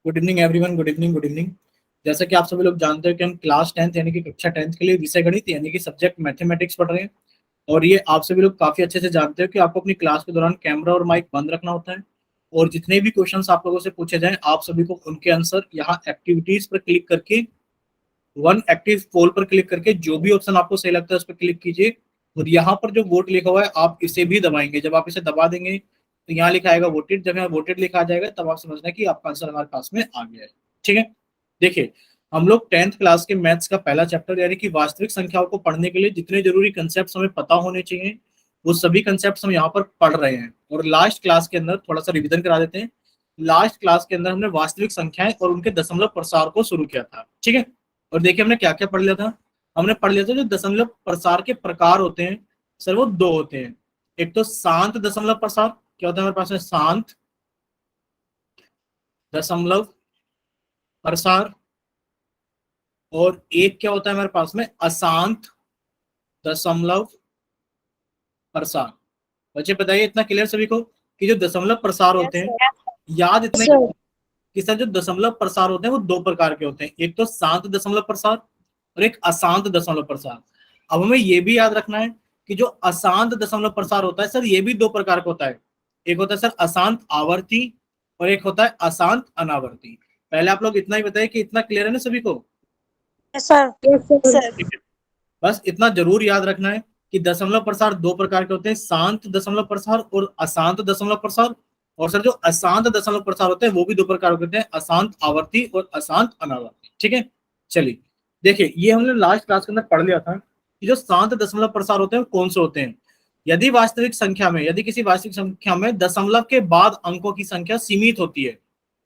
Good evening everyone, good evening, good evening. जैसा कि आप सभी लोग जानते हो कि हम क्लास 10th यानी कि कक्षा 10th के लिए विषय गणित यानी कि सब्जेक्ट मैथमेटिक्स पढ़ रहे हैं। और ये आप सभी लोग काफी अच्छे से जानते हो कि आपको अपनी क्लास के दौरान कैमरा और माइक बंद रखना होता है। और जितने भी क्वेश्चंस आप लोगों से पूछे जाएं, आप सभी को उनके आंसर यहाँ एक्टिविटीज पर क्लिक करके, वन एक्टिव पोल पर क्लिक करके जो भी ऑप्शन आपको सही लगता है उस पर क्लिक कीजिए। और यहाँ पर जो वोट लिखा हुआ है आप इसे भी दबाएंगे। जब आप इसे दबा देंगे तो यहाँ लिखा आएगा वोटेड। जब यहाँ वोटेड लिखा आ जाएगा तब आप समझना कि आपका आंसर हमारे पास में आ गया है। ठीक है, देखिए हम लोग 10th क्लास के मैथ्स का पहला चैप्टर यानी कि वास्तविक संख्याओं को पढ़ने के लिए जितने जरूरी कंसेप्ट हमें पता होने चाहिए वो सभी कंसेप्ट हम यहाँ पर पढ़ रहे हैं। और लास्ट क्लास के अंदर थोड़ा सा रिवीजन करा देते हैं। लास्ट क्लास के अंदर हमने वास्तविक संख्याएं और उनके दशमलव प्रसार को शुरू किया था। ठीक है, और देखिए हमने क्या क्या पढ़ लिया था। हमने पढ़ लिया था जो दशमलव प्रसार के प्रकार होते हैं सर वो दो होते हैं। एक तो शांत दशमलव प्रसार, क्या होता है हमारे पास में शांत दशमलव प्रसार, और एक क्या होता है हमारे पास में अशांत दशमलव प्रसार। बच्चे बताइए इतना क्लियर सभी को कि जो दशमलव प्रसार होते हैं, याद इतना कि सर जो दशमलव प्रसार होते हैं वो दो प्रकार के होते हैं। एक तो शांत दशमलव प्रसार और एक अशांत दशमलव प्रसार। अब हमें यह भी याद रखना है कि जो अशांत दशमलव प्रसार होता है सर ये भी दो प्रकार का होता है। एक होता है सर अशांत आवर्ती और एक होता है अशांत अनावर्ती। पहले आप लोग इतना ही बताइए कि इतना क्लियर है ना सभी को। सर बस इतना जरूर याद रखना है कि दशमलव प्रसार दो प्रकार के होते हैं, शांत दशमलव प्रसार और अशांत दशमलव प्रसार। और सर जो अशांत दशमलव प्रसार होते हैं वो भी दो प्रकार के होते हैं, अशांत आवर्ती और अशांत अनावर्ती। ठीक है, चलिए देखिए ये हमने लास्ट क्लास के अंदर पढ़ लिया था कि जो शांत दशमलव प्रसार होते हैं कौन से होते हैं। यदि वास्तविक संख्या में, यदि किसी वास्तविक संख्या में दशमलव के बाद अंकों की संख्या सीमित होती है,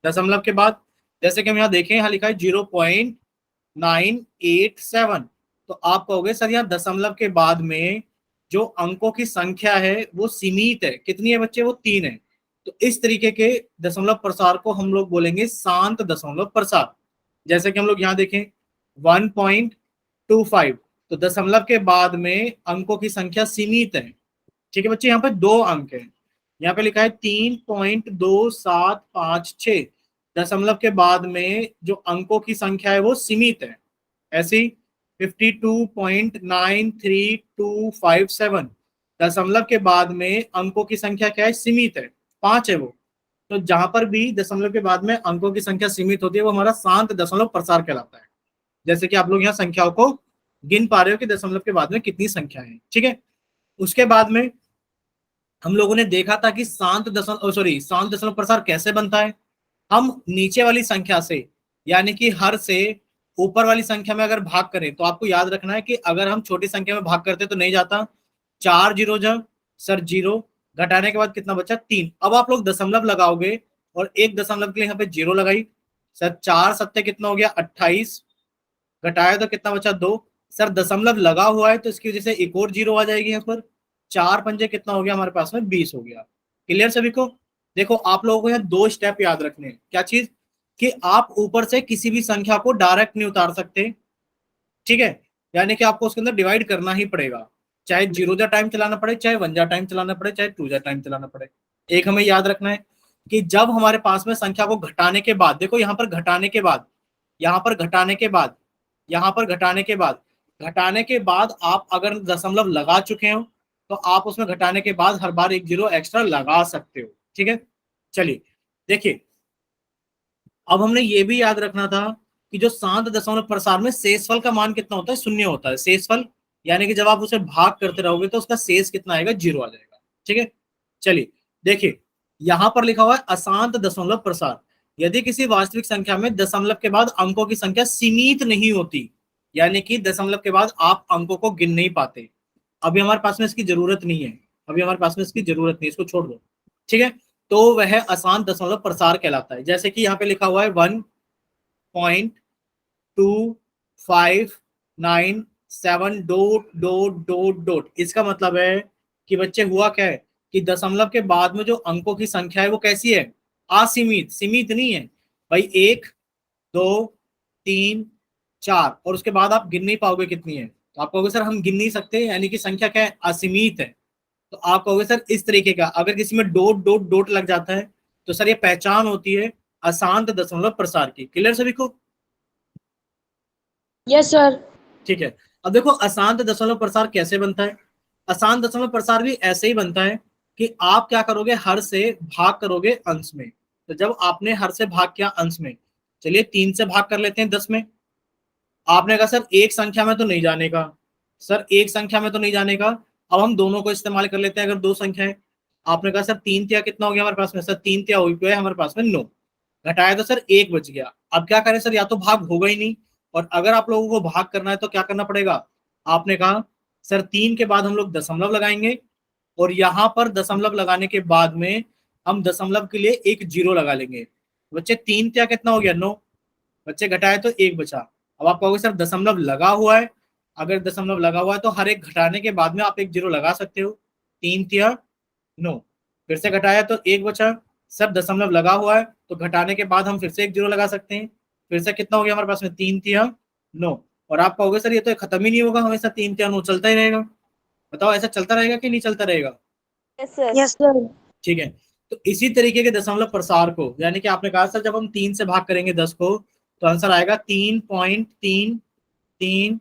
दशमलव के बाद, जैसे कि हम यहाँ देखें, यहाँ लिखा है 0.987, तो आप कहोगे सर यहाँ दशमलव के बाद में जो अंकों की संख्या है वो सीमित है। कितनी है बच्चे? वो 3 है। तो इस तरीके के दशमलव प्रसार को हम लोग बोलेंगे शांत दशमलव प्रसार। जैसे कि हम लोग यहाँ देखें 1.25, तो दशमलव के बाद में अंकों की संख्या सीमित है। ठीक है बच्चे, यहाँ पे 2 अंक है। यहाँ पे लिखा है 3.2756, दशमलव के बाद में जो अंकों की संख्या है वो सीमित है। ऐसे ही 52.93257, दशमलव के बाद में अंकों की संख्या क्या है? सीमित है, 5 है वो। तो जहां पर भी दशमलव के बाद में अंकों की संख्या सीमित होती है वो हमारा शांत दशमलव प्रसार कहलाता है। जैसे कि आप लोग यहाँ संख्याओं को गिन पा रहे हो कि दशमलव के बाद में कितनी संख्या है। ठीक है, उसके बाद में हम लोगों ने देखा था कि शांत दशमलव प्रसार कैसे बनता है। हम नीचे वाली संख्या से यानी कि हर से ऊपर वाली संख्या में अगर भाग करें तो आपको याद रखना है कि अगर हम छोटी संख्या में भाग करते तो नहीं जाता। 4 जीरो जा सर 0, घटाने के बाद कितना बचा? 3। अब आप लोग दशमलव लगाओगे और एक दशमलव के लिए यहाँ पे 0 लगाई। सर 4 सत्ते कितना हो गया? 28, घटाया तो कितना बचा? 2। सर दशमलव लगा हुआ है तो इसकी वजह से एक और 0 आ जाएगी यहाँ पर। 4 पंजे कितना हो गया हमारे पास में? 20 हो गया। क्लियर सभी को? देखो आप लोगों को यहाँ 2 स्टेप याद रखने हैं। क्या चीज? कि आप ऊपर से किसी भी संख्या को डायरेक्ट नहीं उतार सकते। ठीक है, यानी कि आपको उसके अंदर डिवाइड करना ही पड़ेगा, चाहे 0 जा टाइम चलाना पड़े, चाहे 1 जा टाइम चलाना पड़े, चाहे 2 जा टाइम चलाना पड़े। एक हमें याद रखना है कि जब हमारे पास में संख्या को घटाने के बाद, देखो यहाँ पर घटाने के बाद, यहाँ पर घटाने के बाद, यहाँ पर घटाने के बाद, घटाने के बाद आप अगर दशमलव लगा चुके हो तो आप उसमें घटाने के बाद हर बार एक 0 एक्स्ट्रा लगा सकते हो। ठीक है, चलिए देखिए अब हमने ये भी याद रखना था कि जो शांत दशमलव प्रसार में शेषफल का मान कितना होता है? 0 होता है। शेषफल यानी कि जब आप उसे भाग करते रहोगे तो उसका शेष कितना आएगा? 0 आ जाएगा। ठीक है, चलिए देखिए यहां पर लिखा हुआ है अशांत दशमलव प्रसार। यदि किसी वास्तविक संख्या में दशमलव के बाद अंकों की संख्या सीमित नहीं होती, यानी कि दशमलव के बाद आप अंकों को गिन नहीं पाते, अभी हमारे पास में इसकी जरूरत नहीं है, अभी हमारे पास में इसकी जरूरत नहीं, इसको छोड़ दो। ठीक है, तो वह अशांत दशमलव प्रसार कहलाता है। जैसे कि यहाँ पे लिखा हुआ है 1.2597 डॉट डॉट डॉट डॉट, इसका मतलब है कि बच्चे हुआ क्या है कि दशमलव के बाद में जो अंकों की संख्या है वो कैसी है? असीमित, सीमित नहीं है भाई। 1 2 3 4 और उसके बाद आप गिन नहीं पाओगे कितनी है, तो आप कहोगे सर हम गिन नहीं सकते, यानी कि संख्या क्या है? असीमित है। तो आप कहोगे सर इस तरीके का अगर किसी में डॉट डॉट डॉट लग जाता है तो सर ये पहचान होती है अशांत दशमलव प्रसार की। क्लियर सभी को? Yes sir. ठीक है। अब देखो अशांत दशमलव प्रसार कैसे बनता है। अशांत दशमलव प्रसार भी ऐसे ही बनता है कि आप क्या करोगे, हर से भाग करोगे अंश में। तो जब आपने हर से भाग किया अंश में, चलिए 3 से भाग कर लेते हैं 10 में। आपने कहा सर एक संख्या में तो नहीं जाने का, सर एक संख्या में तो नहीं जाने का। अब हम दोनों को इस्तेमाल कर लेते हैं, अगर दो संख्या है। आपने कहा सर 3 तिया कितना हो गया हमारे पास में, सर 3 तिया हो गया हमारे पास में 9, घटाया तो सर 1 बच गया। अब क्या करें सर, या तो भाग होगा ही नहीं, और अगर आप लोगों को भाग करना है तो क्या करना पड़ेगा। आपने कहा सर 3 के बाद हम लोग दशमलव लगाएंगे, और यहां पर दशमलव लगाने के बाद में हम दशमलव के लिए एक जीरो लगा लेंगे। बच्चे 3 तिया कितना हो गया 9, बच्चे घटाए तो 1 बचा। अब आप कहोगे सर दशमलव लगा हुआ है, अगर दशमलव लगा हुआ है तो हर एक घटाने के बाद में आप एक जीरो लगा सकते हो। 3 तिया 9, फिर से घटाया तो 1 बचा। सब दशमलव लगा हुआ है तो घटाने के बाद हम फिर से एक जीरो लगा सकते हैं। फिर से कितना हो गया हमारे पास में 3 तिया 9। और आप कहोगे सर ये तो खत्म ही नहीं होगा, हमेशा 3 तिया 9 चलता ही रहेगा। बताओ ऐसा चलता रहेगा कि नहीं चलता रहेगा? Yes sir. Yes sir. ठीक है। तो इसी तरीके के दशमलव प्रसार को, यानी कि आपने कहा सर जब हम 3 से भाग करेंगे 10 को, तो आंसर आएगा 3.333।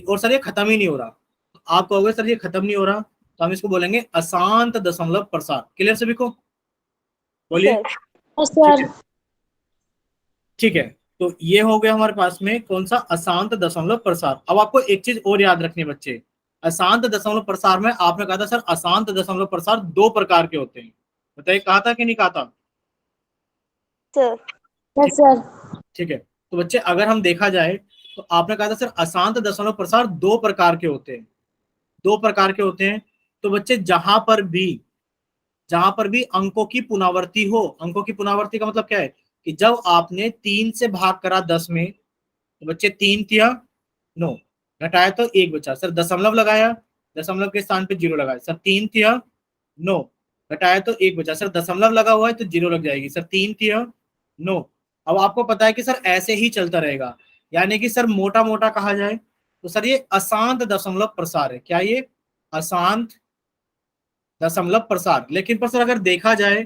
और सर ये खत्म ही नहीं हो रहा, तो आप कहोगे सर ये खत्म नहीं हो रहा, तो हम इसको बोलेंगे अशांत दशमलव प्रसार। क्लियर सभी को? बोलिए। यस ठीक सर। है। ठीक है, तो ये हो गया हमारे पास में कौन सा, अशांत दशमलव प्रसार। अब आपको एक चीज और याद रखनी है बच्चे, अशांत दशमलव प्रसार में आपने कहा था सर अशांत दशमलव प्रसार 2 प्रकार के होते हैं। बताइए कहा था कि नहीं कहा था? सर। Yes sir. ठीक है। तो बच्चे अगर हम देखा जाए तो आपने कहा था सर अशांत दशमलव प्रसार 2 प्रकार के होते हैं, 2 प्रकार के होते हैं। तो बच्चे जहां पर भी अंकों की पुनरावृत्ति हो, अंकों की पुनरावृत्ति का मतलब क्या है कि जब आपने 3 से भाग करा 10 में, तो बच्चे 3 तिया 9, घटाया तो 1 बचा, सर दशमलव लगाया, दशमलव के स्थान पे जीरो लगाया, सर 3 तिया 9, घटाया तो 1 बचा, सर दशमलव लगा हुआ है तो जीरो लग जाएगी, सर 3 तिया 9। अब आपको पता है कि सर ऐसे ही चलता रहेगा, यानी कि सर मोटा मोटा कहा जाए तो सर ये अशांत दशमलव प्रसार है। क्या ये? अशांत दशमलव प्रसार। लेकिन पर सर अगर देखा जाए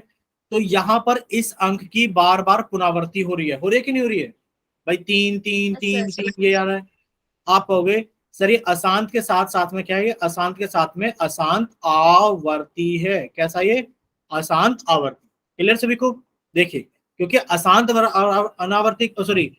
तो यहां पर इस अंक की बार बार पुनरावृत्ति हो रही है कि नहीं हो रही है? भाई 3 3 3 3 ये आ रहा है। आप कहोगे सर ये अशांत के साथ साथ में क्या है, ये अशांत के साथ में अशांत आवर्ती है। कैसा ये? अशांत आवर्ती। क्लियर सभी को? देखिए, क्योंकि अशांत अनावर्ती, सॉरी,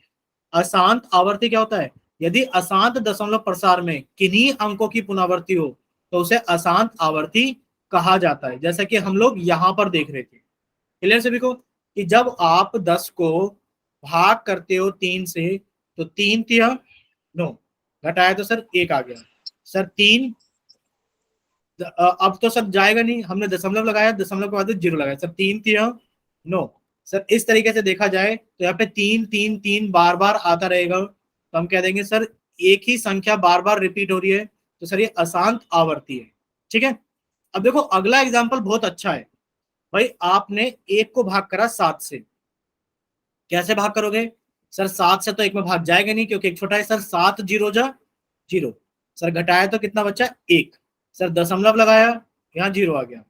अशांत आवर्ती क्या होता है, यदि अशांत दशमलव प्रसार में किन्हीं अंकों की पुनरावृत्ति हो तो उसे अशांत आवर्ती कहा जाता है, जैसा कि हम लोग यहां पर देख रहे थे। क्लियर सभी को? कि जब आप 10 को भाग करते हो 3 से, तो 3 तिया 9, घटाया तो सर 1 आ गया, सर 3, अब तो सब जाएगा नहीं, हमने दशमलव लगाया, दशमलव के बाद जीरो लगाया, सर 3 तिया 9। सर इस तरीके से देखा जाए तो यहाँ पे 3 3 3 बार बार आता रहेगा, तो हम कह देंगे सर एक ही संख्या बार बार रिपीट हो रही है, तो सर ये अशांत आवर्ती है। ठीक है। अब देखो अगला एग्जाम्पल बहुत अच्छा है। भाई आपने 1 को भाग करा 7 से, कैसे भाग करोगे? सर 7 से तो 1 में भाग जाएगा नहीं क्योंकि एक छोटा है, सर 7 जीरो जा जीरो, सर घटाया तो कितना बचा 1, सर दशमलव लगाया, यहाँ जीरो आ गया,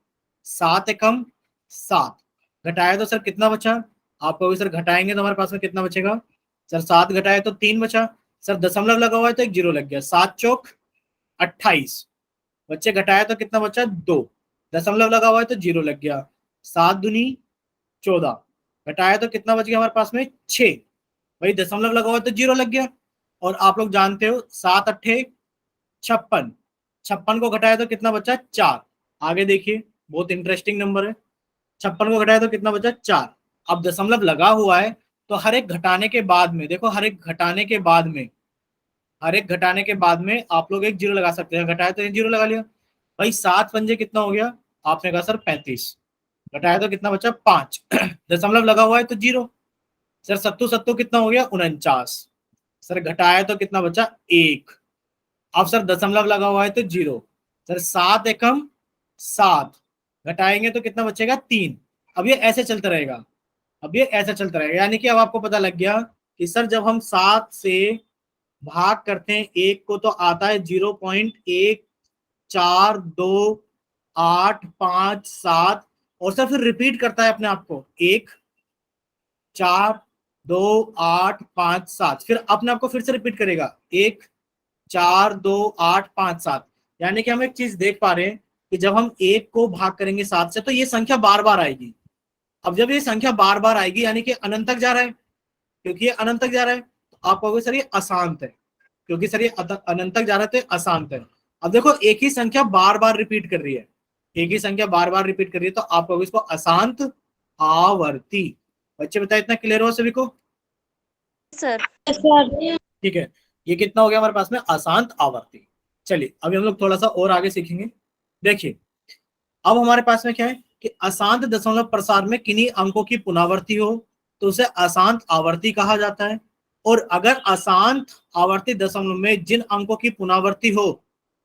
7 एकम 7, घटाया तो सर कितना बचा? आप कहोगे सर घटाएंगे तो हमारे पास में कितना बचेगा, सर 7 घटाया तो 3 बचा, सर दशमलव लगा हुआ है तो एक जीरो लग गया, 7 चौक 28, बच्चे घटाया तो कितना बचा 2, दशमलव लगा हुआ है तो जीरो लग गया, 7 दूनी 14, घटाया तो कितना बच गया हमारे पास में 6, भाई दशमलव लगा हुआ है तो जीरो लग गया। और आप लोग जानते हो 7 अट्ठे 56, 56 को घटाया तो कितना बचा 4। आगे देखिए बहुत इंटरेस्टिंग नंबर है, 56 को घटाया तो कितना बचा 4। अब दशमलव लगा हुआ है तो हर एक घटाने के बाद में, देखो हर एक घटाने के बाद में, हर एक घटाने के बाद में आप लोग एक जीरो लगा सकते हैं, घटाया तो एक जीरो लगा लिया। भाई 7 पंजे कितना हो गया? आपने कहा सर 35, घटाया तो कितना बचा 5, दशमलव लगा हुआ है तो जीरो, सर सत्तू सत्तू कितना हो गया 49, सर घटाया तो कितना बचा 1, अब सर दशमलव लगा हुआ है तो जीरो, सर 7 एकम 7, घटाएंगे तो कितना बचेगा 3। अब ये ऐसे चलता रहेगा, अब ये ऐसे चलता रहेगा, यानी कि अब आपको पता लग गया कि सर जब हम 7 से भाग करते हैं 1 को तो आता है 0.142857, और सर फिर रिपीट करता है अपने आप को 1 4 2 8 5 7, फिर अपने आपको फिर से रिपीट करेगा 1 4 2 8 5 7। यानी कि हम एक चीज देख पा रहे हैं कि जब हम 1 को भाग करेंगे 7 से तो ये संख्या बार बार आएगी। अब जब ये संख्या बार बार आएगी यानी कि अनंत तक जा रहा है, क्योंकि ये अनंत तक जा रहा है तो आप कहोगे सर ये अशांत है, क्योंकि सर ये अनंत तक जा रहा है तो ये अशांत है। अब देखो एक ही संख्या बार बार रिपीट कर रही है, एक ही संख्या बार बार रिपीट कर रही है तो आप कहोगे इसको अशांत आवर्ती। बच्चे बताए इतना क्लियर हो सभी को? सर। Yes sir. ठीक है, ये कितना हो गया हमारे पास में अशांत आवर्ती। चलिए अभी हम लोग थोड़ा सा और आगे सीखेंगे। देखिए अब हमारे पास में क्या है कि अशांत दशमलव प्रसार में किन्हीं अंकों की पुनरावृत्ति हो तो उसे अशांत आवर्ती कहा जाता है, और अगर अशांत आवर्ती दशमलव में जिन अंकों की पुनरावृत्ति हो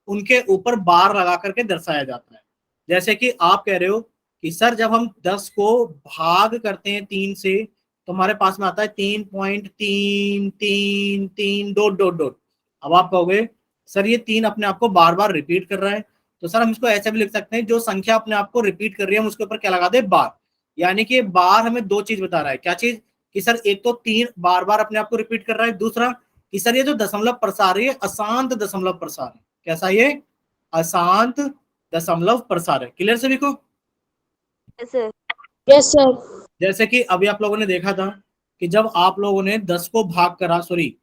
उनके ऊपर बार लगा करके दर्शाया जाता है। जैसे कि आप कह रहे हो कि सर जब हम 10 को भाग करते हैं 3 से तो हमारे पास में आता है 3.333 डॉट डॉट डॉट। अब आप कहोगे सर ये 3 अपने आप को बार बार रिपीट कर रहा है, तो सर हम इसको ऐसे भी लिख सकते हैं जो संख्या अपने आप को रिपीट कर रही है हम उसके ऊपर क्या लगा दे, बार। यानी कि बार हमें दो चीज बता रहा है। क्या चीज? कि सर एक तो 3 बार बार अपने आप को रिपीट कर रहा है, दूसरा कि सर ये जो दशमलव प्रसार है अशांत दशमलव प्रसार है। कैसा? ये अशांत दशमलव प्रसार है। क्लियर सभी को? Yes sir. Yes sir. जैसे कि अभी आप लोगों ने देखा था कि जब आप लोगों ने 10 को भाग करा, सॉरी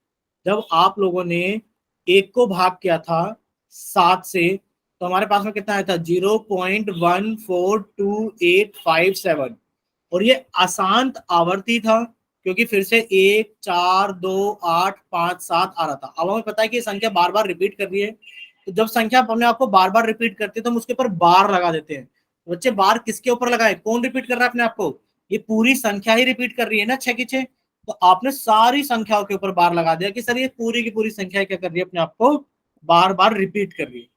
जब आप लोगों ने 1 को भाग किया था 7 से तो हमारे पास में कितना आया था 0.142857, और ये अशांत आवर्ती था क्योंकि फिर से 1 4 2 8 5 7 आ रहा था। अब हमें पता है कि ये संख्या बार बार रिपीट कर रही है, तो जब संख्या अपने आप को बार बार रिपीट करती है तो हम उसके ऊपर बार लगा देते हैं। बच्चे बार किसके ऊपर लगाए? कौन रिपीट कर रहा है अपने आप को? ये पूरी संख्या ही रिपीट कर रही है ना 6 की 6, तो आपने सारी संख्याओं के ऊपर बार लगा दिया कि सर ये पूरी की पूरी संख्या क्या कर रही है, अपने आप को बार बार रिपीट कर रही है।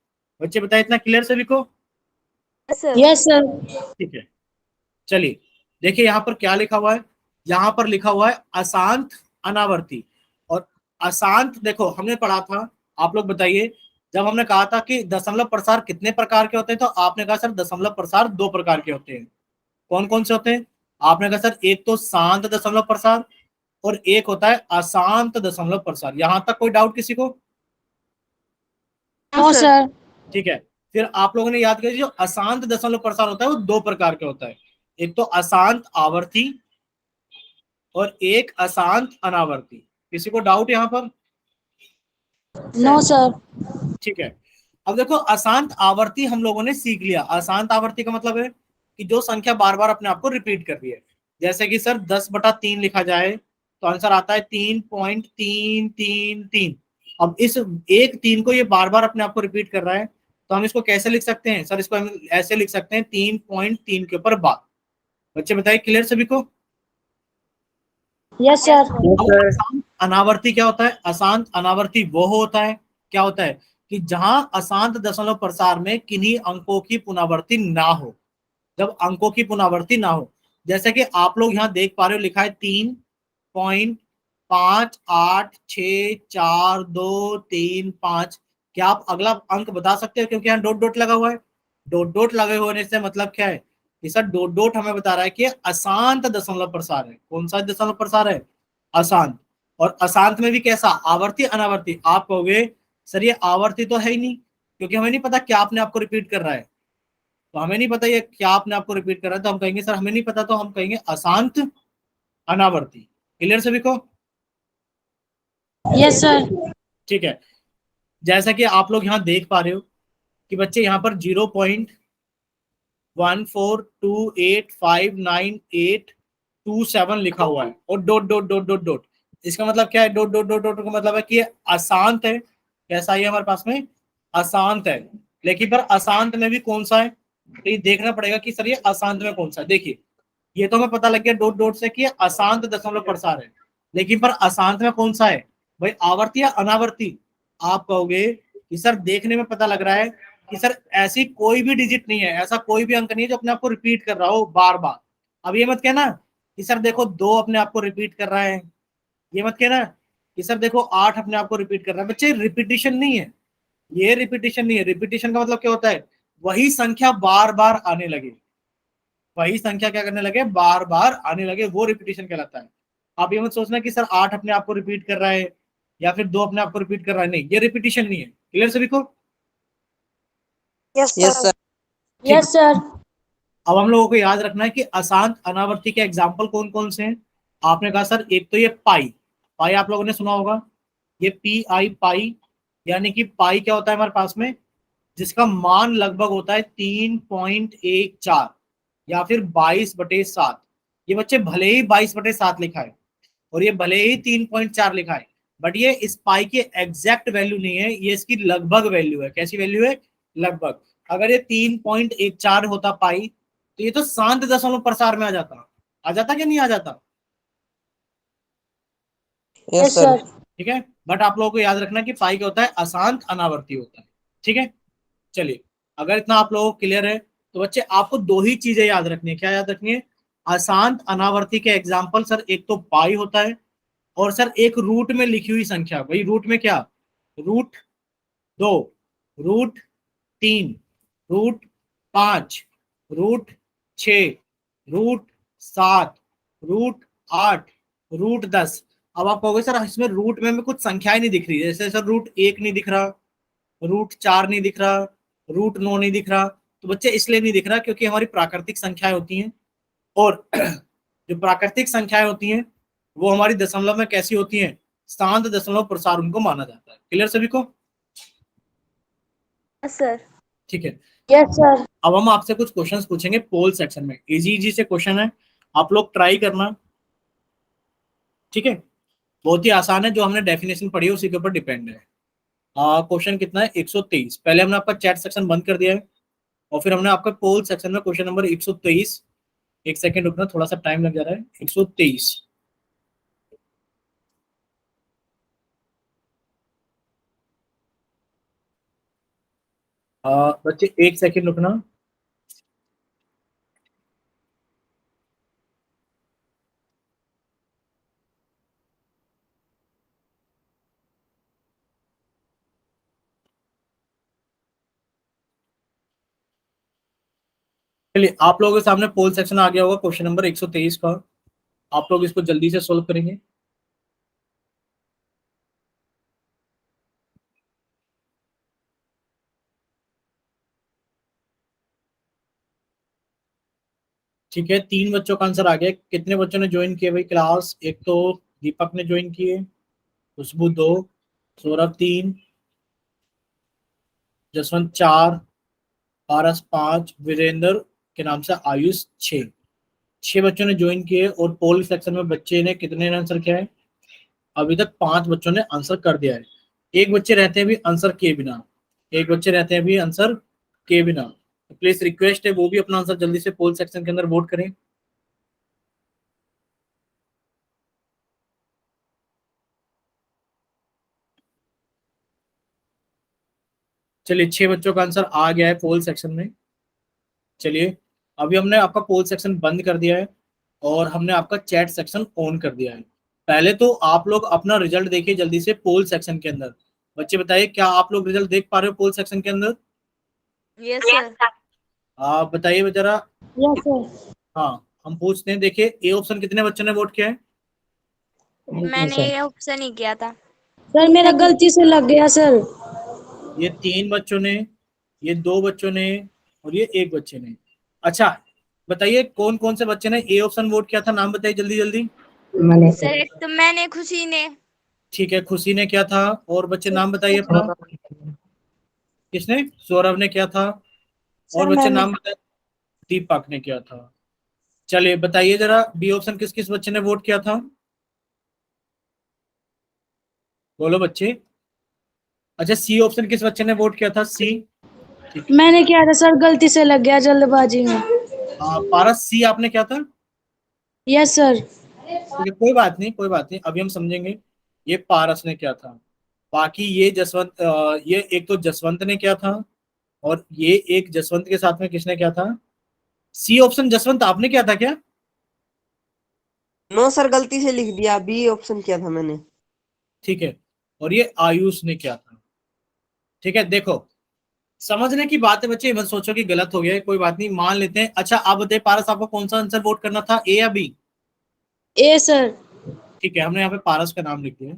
बच्चे बताए इतना क्लियर सभी को? Yes sir. ठीक है, चलिए देखिए यहाँ पर क्या लिखा हुआ है। यहाँ पर लिखा हुआ है अशांत अनावर्ती। और अशांत देखो हमने पढ़ा था, आप लोग बताइए, जब हमने कहा था कि दशमलव प्रसार कितने प्रकार के होते हैं तो आपने कहा सर दशमलव प्रसार 2 प्रकार के होते हैं। कौन कौन से होते हैं? आपने कहा सर एक तो शांत दशमलव प्रसार और एक होता है अशांत दशमलव प्रसार। यहां तक कोई डाउट किसी को? No sir. ठीक है, फिर आप लोगों ने याद किया जो अशांत दशमलव प्रसार होता है वो 2 प्रकार के होता है, एक तो अशांत आवर्ती और एक अशांत अनावर्ती। किसी को डाउट यहाँ पर? No sir. ठीक है, अब देखो अशांत आवर्ती हम लोगों ने सीख लिया। अशांत आवर्ती का मतलब है कि जो संख्या बार बार अपने आप को रिपीट कर रही है। जैसे कि सर 10/3 लिखा जाए तो आंसर आता है 3.333। अब इस एक 3 को ये बार बार अपने आप को रिपीट कर रहा है तो हम इसको कैसे लिख सकते हैं? सर इसको हम ऐसे लिख सकते हैं 3.3 के ऊपर बार। बच्चे बताइए क्लियर सभी को? Yes sir. अशांत अनावर्ती क्या होता है? अशांत अनावर्ती वो होता है, क्या होता है कि जहां अशांत दशमलव प्रसार में किन्हीं अंकों की पुनरावृत्ति ना हो। जब अंकों की पुनरावृत्ति ना हो, जैसे कि आप लोग यहाँ देख पा रहे हो लिखा है 3.5 8 6 4 2 3 5। क्या आप अगला अंक बता सकते हो? क्योंकि यहाँ डॉट डॉट लगा हुआ है। डॉट डॉट लगे होने से मतलब क्या है कि सर डॉट डॉट हमें बता रहा है कि अशांत दशमलव प्रसार है। कौन सा दशमलव प्रसार है? अशांत। और अशांत में भी कैसा? आवर्ती अनावर्ती। आप कहोगे सर ये आवर्ती तो है ही नहीं क्योंकि हमें नहीं पता क्या अपने आपको रिपीट कर रहा है, तो हमें नहीं पता ये क्या अपने आपको रिपीट कर रहा है, तो हम कहेंगे सर हमें नहीं पता, तो हम कहेंगे अशांत अनावर्ती। क्लियर सभी को? Yes sir. ठीक है, जैसा कि आप लोग यहाँ देख पा रहे हो कि बच्चे यहाँ पर 0.1428592827 लिखा हुआ है और dot dot dot dot dot. इसका मतलब क्या है? डॉट डॉट डॉट डॉट का मतलब है कि ये अशांत है। कैसा है हमारे पास में? अशांत है। लेकिन पर अशांत में भी कौन सा है तो ये देखना पड़ेगा कि सर ये अशांत में कौन सा है। देखिए ये तो हमें पता लग गया डॉट डॉट से कि ये अशांत दशमलव प्रसार है, लेकिन पर अशांत में कौन सा है भाई? आवर्ती या अनावर्ती? आप कहोगे कि सर देखने में पता लग रहा है कि सर ऐसी कोई भी डिजिट नहीं है, ऐसा कोई भी अंक नहीं है जो अपने आप को रिपीट कर रहा हो बार बार। अब ये मत कहना कि सर देखो 2 अपने आप को रिपीट कर रहा है, ये मत कहना कि सर देखो 8 अपने आप को रिपीट कर रहा है। बच्चे रिपीटिशन नहीं है, ये रिपीटिशन नहीं है। रिपीटिशन का मतलब क्या होता है? वही संख्या बार बार आने लगे, वही संख्या क्या करने लगे? बार बार आने लगे, वो रिपीटिशन कहलाता है। आप ये मत सोचना कि सर 8 अपने आप को रिपीट कर रहा है या फिर 2 अपने आप को रिपीट कर रहा है, नहीं, ये रिपीटिशन नहीं है। क्लियर सभी को? Yes yes sir. ठीक। Yes sir. अब हम लोगों को याद रखना है कि अशांत अनावर्ती के एग्जाम्पल कौन कौन से हैं। आपने कहा सर एक तो ये पाई, पाई आप लोगों ने सुना होगा, ये पी आई पाई, यानी कि पाई क्या होता है हमारे पास में, जिसका मान लगभग होता है 3.14 या फिर 22/7। ये बच्चे भले ही 22/7 लिखा है और ये भले ही 3.4 लिखा है, बट ये इस पाई की एग्जैक्ट वैल्यू नहीं है, ये इसकी लगभग वैल्यू है। कैसी वैल्यू है? लगभग। अगर ये 3.14 होता पाई, तो ये तो शांत दशमलव प्रसार में आ जाता कि नहीं आ जाता? Yes sir. ठीक है, बट आप लोगों को याद रखना कि पाई क्या होता है, अशांत अनावर्ती होता है। ठीक है, चलिए, अगर इतना आप लोगों को क्लियर है तो बच्चे आपको 2 ही चीजें याद रखनी है। क्या याद रखनी है? अशांत अनावर्ती के एग्जाम्पल सर एक तो पाई होता है, और सर एक रूट में लिखी हुई संख्या। भाई रूट में क्या? √2, √3, √5, √6, √7, √8, √10। अब आप कहोगे सर इसमें रूट में कुछ संख्याएं नहीं दिख रही, जैसे सर √1 नहीं दिख रहा, √4 नहीं दिख रहा, √9 नहीं दिख रहा। तो बच्चे इसलिए नहीं दिख रहा क्योंकि हमारी प्राकृतिक संख्याएं होती हैं, और जो प्राकृतिक संख्याएं होती हैं वो हमारी दशमलव में कैसी होती हैं? शांत दशमलव प्रसार उनको माना जाता है। क्लियर सभी को? Yes sir. ठीक है, यस सर। अब हम आपसे कुछ क्वेश्चंस पूछेंगे पोल सेक्शन में। इजी इजी से क्वेश्चन है, आप लोग ट्राई करना। ठीक है, बहुत ही आसान है, जो हमने डेफिनेशन पढ़ी है उसी के ऊपर डिपेंड है। क्वेश्चन कितना है? 123। पहले हमने आपका चैट सेक्शन बंद कर दिया है, और फिर हमने आपका पोल सेक्शन में क्वेश्चन नंबर 123, एक सेकेंड रुकना, थोड़ा सा टाइम लग जा रहा है। 123, बच्चे एक सेकेंड रुकना। चलिए, आप लोगों के सामने पोल सेक्शन आ गया होगा क्वेश्चन नंबर 123 का। आप लोग इसको जल्दी से सोल्व करेंगे। ठीक है, 3 बच्चों का आंसर आ गया। कितने बच्चों ने ज्वाइन किए भाई क्लास? एक तो दीपक ने ज्वाइन किए, खुशबू 2, सौरभ 3, जसवंत 4, पारस 5, वीरेंद्र के नाम से आयुष 6। 6 बच्चों ने ज्वाइन किए, और पोल सेक्शन में बच्चे ने कितने ने आंसर किया है? अभी तक 5 बच्चों ने आंसर कर दिया है। एक बच्चे रहते हैं अभी आंसर किए बिना, एक बच्चे रहते हैं अभी आंसर किए बिना। तो प्लीज रिक्वेस्ट है वो भी अपना आंसर जल्दी से पोल सेक्शन के अंदर वोट करें। चलिए, 6 बच्चों का आंसर आ गया है पोल सेक्शन में। चलिए, अभी हमने आपका पोल सेक्शन बंद कर दिया है, और हमने आपका चैट सेक्शन ऑन कर दिया है। पहले तो आप लोग अपना रिजल्ट देखिए जल्दी से पोल सेक्शन के अंदर। बच्चे बताइए, क्या आप लोग रिजल्ट देख पा रहे हो पोल सेक्शन के अंदर? Yes sir. आप बताइए जरा। Yes sir. हाँ, हम पूछते हैं, देखिए ए ऑप्शन कितने बच्चों ने वोट किया है? मैंने ये ऑप्शन ही किया था सर, मेरा ठीक है, गलती से लग गया सर। ये 3 बच्चों ने, ये 2 बच्चों ने, और ये 1 बच्चे ने। अच्छा, बताइए कौन कौन से बच्चे ने ए ऑप्शन वोट किया था? नाम बताइए जल्दी जल्दी। सर एक तो मैंने, खुशी ने। ठीक है, खुशी ने किया था। और बच्चे नाम बताइए अपना। किसने? सौरभ ने किया था। और सर बच्चे मैंने। नाम बताइए। दीपक ने किया था। चलिए बताइए जरा, बी ऑप्शन किस किस बच्चे ने वोट किया था? बोलो बच्चे। अच्छा, सी ऑप्शन किस बच्चे ने वोट किया था? सी। ठीक है, मैंने किया था सर, गलती से लग गया जल्दबाजी में। पारस सी आपने किया था? Yes sir. ठीक है, कोई बात नहीं, कोई बात नहीं, अभी हम समझेंगे। ये पारस ने किया था। बाकी ये जसवंत, ये एक तो जसवंत ने किया था, और ये एक जसवंत के साथ में किसने किया था? सी ऑप्शन जसवंत आपने किया था क्या? नो सर, गलती से लिख दिया, बी ऑप्शन किया था मैंने। ठीक है, और ये आयुष ने किया था। ठीक है, देखो, समझने की बात है बच्चे, मत सोचो कि गलत हो गया है, कोई बात नहीं, मान लेते हैं। अच्छा, आप बताइए पारस, आपको कौन सा आंसर वोट करना था, ए या बी? ए सर। ठीक है, हमने यहाँ पे पारस का नाम लिख दिया।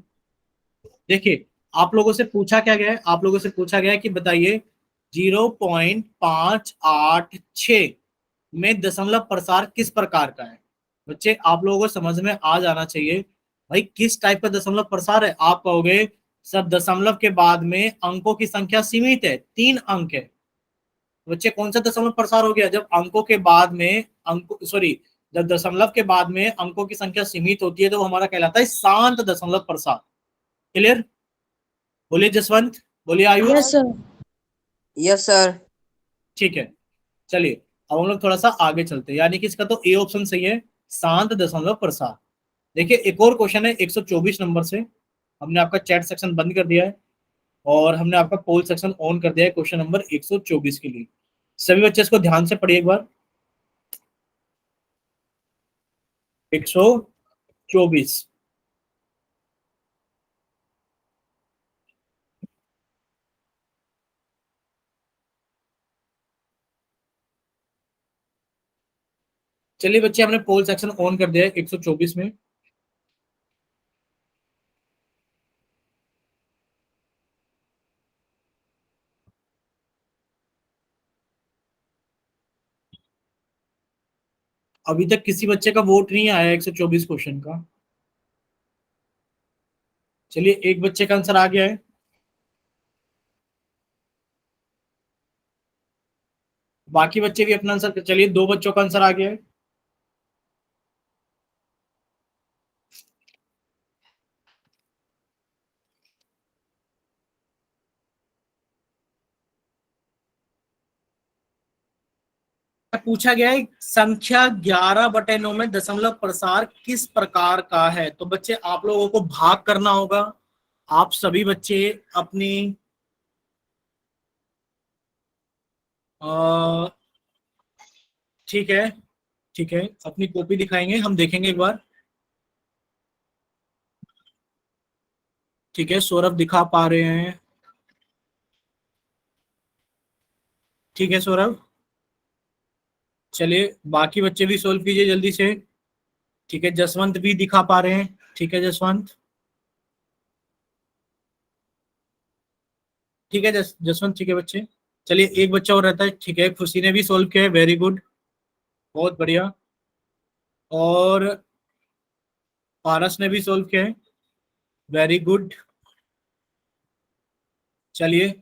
देखिए आप लोगों से पूछा क्या गया है, आप लोगों से पूछा गया है कि बताइए 0.586 में दशमलव प्रसार किस प्रकार का है। बच्चे आप लोगों को समझ में आ जाना चाहिए भाई किस टाइप का दशमलव प्रसार है। आप कहोगे सर दशमलव के बाद में अंकों की संख्या सीमित है, 3 अंक है। बच्चे कौन सा दशमलव प्रसार हो गया, जब अंकों के बाद में अंक सॉरी जब दशमलव के बाद में अंकों की संख्या सीमित होती है तो वो हमारा कहलाता है शांत दशमलव प्रसार। क्लियर? बोलिए जसवंत, बोलिए Ayush. Yes sir. Yes sir. ठीक है, चलिए अब हम लोग थोड़ा सा आगे चलते हैं, यानी कि इसका तो ए ऑप्शन सही है, शांत दशमलव प्रसार। देखिए एक और क्वेश्चन है 124 नंबर से। हमने आपका चैट सेक्शन बंद कर दिया है और हमने आपका पोल सेक्शन ऑन कर दिया है क्वेश्चन नंबर 124 के लिए। सभी बच्चे इसको ध्यान से पढ़िए एक बार। 124। चलिए बच्चे हमने पोल सेक्शन ऑन कर दिया है 124 में। अभी तक किसी बच्चे का वोट नहीं आया 124 क्वेश्चन का। चलिए एक बच्चे का आंसर आ गया है। बाकी बच्चे भी अपना आंसर, चलिए 2 बच्चों का आंसर आ गया है। पूछा गया है संख्या 11/9 में दशमलव प्रसार किस प्रकार का है। तो बच्चे आप लोगों को भाग करना होगा। आप सभी बच्चे अपनी ठीक है, ठीक है, अपनी कॉपी दिखाएंगे, हम देखेंगे एक बार। ठीक है, सौरभ दिखा पा रहे हैं। ठीक है सौरभ, चलिए बाकी बच्चे भी सोल्व कीजिए जल्दी से। ठीक है, जसवंत भी दिखा पा रहे हैं। ठीक है जसवंत, ठीक है जसवंत, ठीक है बच्चे। चलिए एक बच्चा और रहता है। ठीक है, खुशी ने भी सोल्व किया है, वेरी गुड, बहुत बढ़िया। और पारस ने भी सोल्व किया है, वेरी गुड। चलिए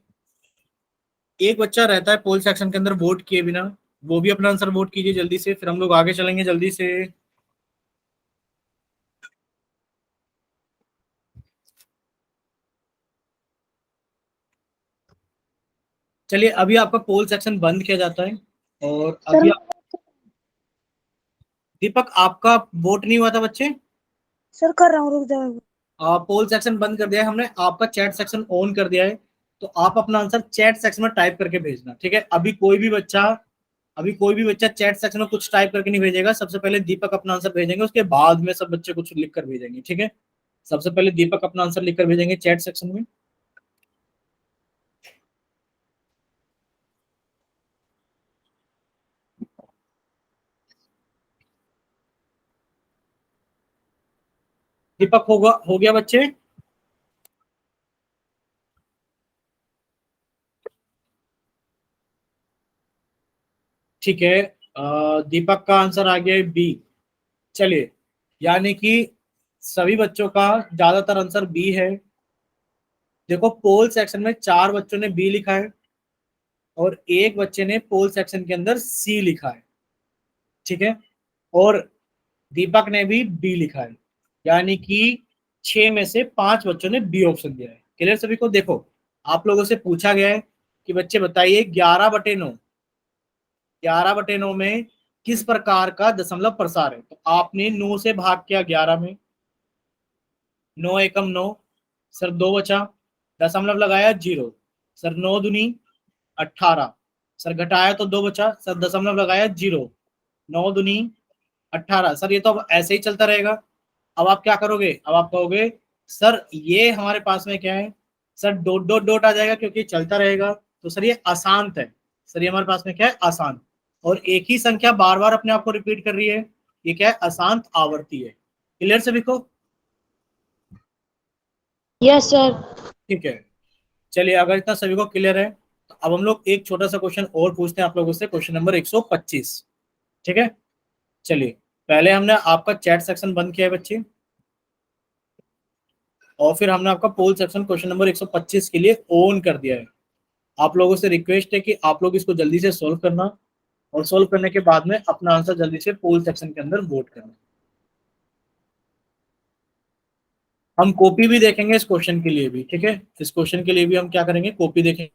एक बच्चा रहता है पोल सेक्शन के अंदर वोट किए बिना, वो भी अपना आंसर वोट कीजिए जल्दी से, फिर हम लोग आगे चलेंगे जल्दी से। चलिए अभी आपका पोल सेक्शन बंद किया जाता है और अभी दीपक आपका वोट नहीं हुआ था बच्चे। सर कर रहा हूँ, रुक जाओ। पोल सेक्शन बंद कर दिया है हमने, आपका चैट सेक्शन ऑन कर दिया है। तो आप अपना आंसर चैट सेक्शन में टाइप करके भेजना। ठीक है, अभी कोई भी बच्चा चैट सेक्शन में कुछ टाइप करके नहीं भेजेगा। सबसे पहले दीपक अपना आंसर भेजेंगे, उसके बाद में सब बच्चे कुछ लिख कर भेजेंगे। ठीक है, सबसे पहले दीपक अपना आंसर लिख कर भेजेंगे चैट सेक्शन में। दीपक होगा, हो गया बच्चे? ठीक है, दीपक का आंसर आ गया है बी। चलिए यानी कि सभी बच्चों का ज्यादातर आंसर बी है। देखो पोल सेक्शन में 4 बच्चों ने बी लिखा है और एक बच्चे ने पोल सेक्शन के अंदर सी लिखा है। ठीक है, और दीपक ने भी बी लिखा है, यानी कि 6 में से 5 बच्चों ने बी ऑप्शन दिया है। क्लियर सभी को? देखो आप लोगों से पूछा गया है कि बच्चे बताइए 11/9, 11/9 में किस प्रकार का दशमलव प्रसार है। तो आपने 9 से भाग किया 11 में, 9 एकम 9, सर 2 बचा, दशमलव लगाया 0, सर 9 दूनी 18, सर घटाया तो 2 बचा, सर दशमलव लगाया 0, 9 दूनी 18। सर ये तो अब ऐसे ही चलता रहेगा। अब आप क्या करोगे, अब आप कहोगे सर ये हमारे पास में क्या है, सर डॉट डॉट डॉट आ जाएगा क्योंकि चलता रहेगा। तो सर ये अशांत है। सर ये हमारे पास में क्या है, अशांत। और एक ही संख्या बार बार अपने आप को रिपीट कर रही है, ये क्या है, अशांत आवर्ती है। क्लियर सभी को? Yes sir. ठीक है, चलिए अगर इतना सभी को क्लियर है तो अब हम लोग एक छोटा सा क्वेश्चन और पूछते हैं आप लोगों से, क्वेश्चन नंबर 125। ठीक है, चलिए पहले हमने आपका चैट सेक्शन बंद किया है बच्चे, और फिर हमने आपका पोल सेक्शन क्वेश्चन नंबर 125 के लिए ऑन कर दिया है। आप लोगों से रिक्वेस्ट है कि आप लोग इसको जल्दी से सोल्व करना, और सोल्व करने के बाद में अपना आंसर जल्दी से पोल सेक्शन के अंदर वोट करना। हम कॉपी भी देखेंगे इस क्वेश्चन के लिए भी, ठीक है, इस क्वेश्चन के लिए भी हम क्या करेंगे, कॉपी देखेंगे।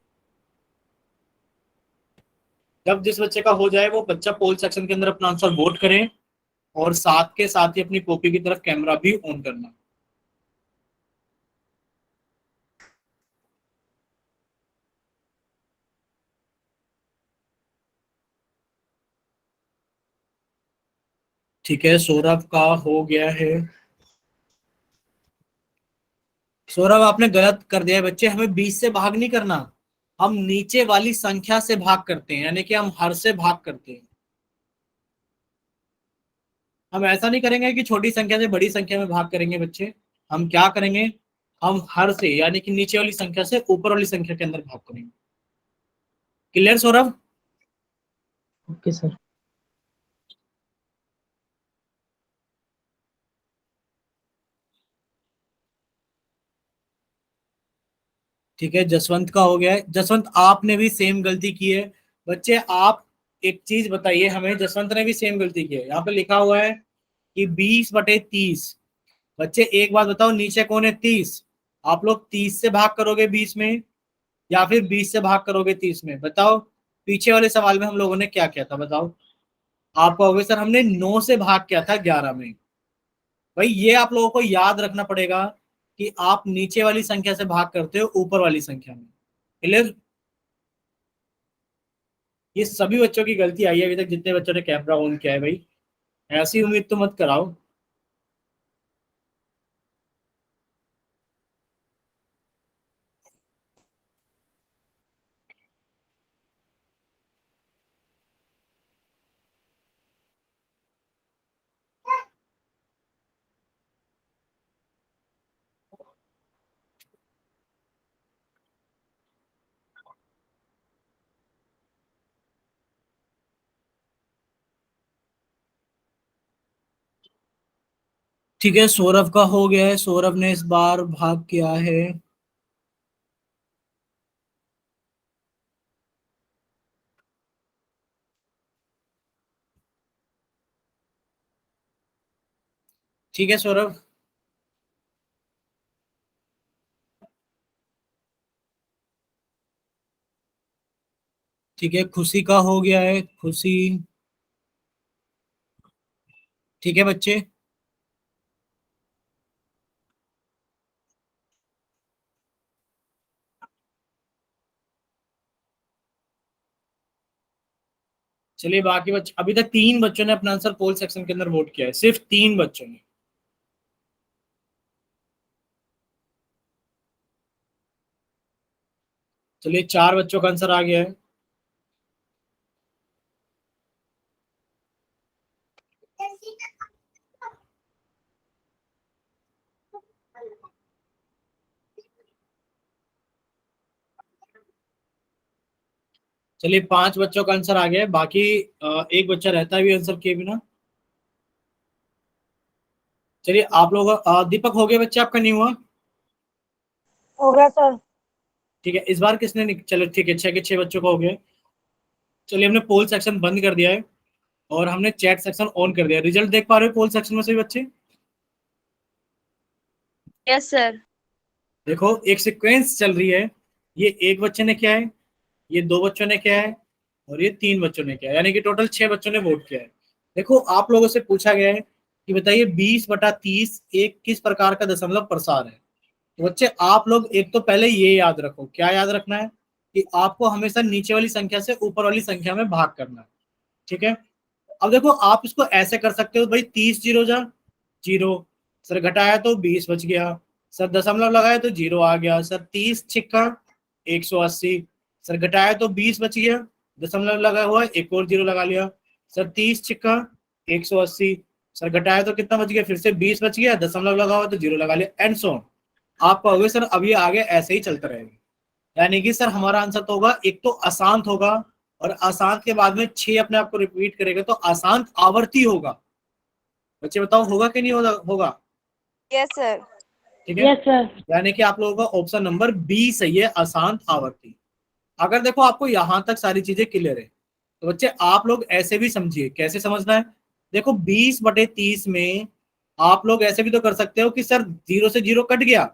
जब जिस बच्चे का हो जाए वो बच्चा पोल सेक्शन के अंदर अपना आंसर वोट करें, और साथ के साथ ही अपनी कॉपी की तरफ कैमरा भी ऑन करना। ठीक है, सौरभ का हो गया है। सौरभ आपने गलत कर दिया है बच्चे, हमें 20 से भाग नहीं करना, हम नीचे वाली संख्या से भाग करते हैं, यानी कि हम हर से भाग करते हैं। हम ऐसा नहीं करेंगे कि छोटी संख्या से बड़ी संख्या में भाग करेंगे बच्चे, हम क्या करेंगे, हम हर से यानी कि नीचे वाली संख्या से ऊपर वाली संख्या के अंदर भाग करेंगे। क्लियर सौरभ? Okay sir. ठीक है, जसवंत का हो गया है। जसवंत आपने भी सेम गलती की है बच्चे। आप एक चीज बताइए हमें, जसवंत ने भी सेम गलती की है। यहाँ पे लिखा हुआ है कि 20/30। बच्चे एक बात बताओ, नीचे कौन है 30? आप लोग 30 से भाग करोगे 20 में, या फिर 20 से भाग करोगे 30 में? बताओ, पीछे वाले सवाल में हम लोगों ने क्या किया था बताओ? आप कहोगे सर हमने 9 से भाग किया था 11 में। भाई ये आप लोगों को याद रखना पड़ेगा कि आप नीचे वाली संख्या से भाग करते हो ऊपर वाली संख्या में। क्लियर? ये सभी बच्चों की गलती आई है अभी तक, जितने बच्चों ने कैमरा ऑन किया है भाई, ऐसी उम्मीद तो मत कराओ। ठीक है, सौरभ का हो गया है, सौरभ ने इस बार भाग किया है। ठीक है सौरभ। ठीक है, खुशी का हो गया है, खुशी। ठीक है बच्चे, चलिए बाकी बच्चे, अभी तक 3 बच्चों ने अपना आंसर पोल सेक्शन के अंदर वोट किया है, सिर्फ 3 बच्चों ने। चलिए 4 बच्चों का आंसर आ गया है। चलिए 5 बच्चों का आंसर आ गया है, बाकी एक बच्चा रहता है भी आंसर किए बिना। चलिए आप लोग, दीपक हो गया बच्चे, आपका नहीं हुआ? हो गया सर। ठीक है, इस बार किसने चलो ठीक है, 6 के 6 बच्चों का हो गया। चलिए हमने पोल सेक्शन बंद कर दिया है, और हमने चैट सेक्शन ऑन कर दिया। रिजल्ट देख पा रहे हो पोल सेक्शन में सभी बच्चे? Yes sir. देखो एक सीक्वेंस चल रही है, ये एक बच्चे ने क्या है, ये 2 बच्चों ने क्या है, और ये 3 बच्चों ने क्या है, यानी कि टोटल 6 बच्चों ने वोट किया है। देखो आप लोगों से पूछा गया है कि बताइए 20/30 एक किस प्रकार का दशमलव प्रसार है। तो बच्चे आप लोग एक तो पहले ये याद रखो, क्या याद रखना है, कि आपको हमेशा नीचे वाली संख्या से ऊपर वाली संख्या में भाग करना है। ठीक है, अब देखो आप इसको ऐसे कर सकते हो, भाई 30 जीरो जा जीरो, सर घटाया तो 20 बच गया, सर दशमलव लगाया तो 0 आ गया, सर 30 छिक्का 180, सर घटाया तो 20 बच गया, दशमलव लगा हुआ एक और 0 लगा लिया, सर 30 छिक्का 180, सर घटाया तो कितना बच गया, फिर से 20 बच गया, दशमलव लगा हुआ तो 0 लगा लिया, एंड सो ऑन। आप कहोगे सर अब ये आगे ऐसे ही चलता रहेगा, यानी कि सर हमारा आंसर तो होगा, एक तो अशांत होगा, और अशांत के बाद में 6 अपने आप को रिपीट करेगा तो अशांत आवर्ती होगा। बच्चे बताओ होगा कि नहीं होगा? Yes sir. ठीक है, यस सर। यानी कि आप लोगों का ऑप्शन नंबर बी सही है, अशांत आवर्ती। अगर देखो आपको यहां तक सारी चीजें क्लियर है तो बच्चे आप लोग ऐसे भी समझिए, कैसे समझना है। देखो 20/30 में आप लोग ऐसे भी तो कर सकते हो कि सर 0 से 0 कट गया,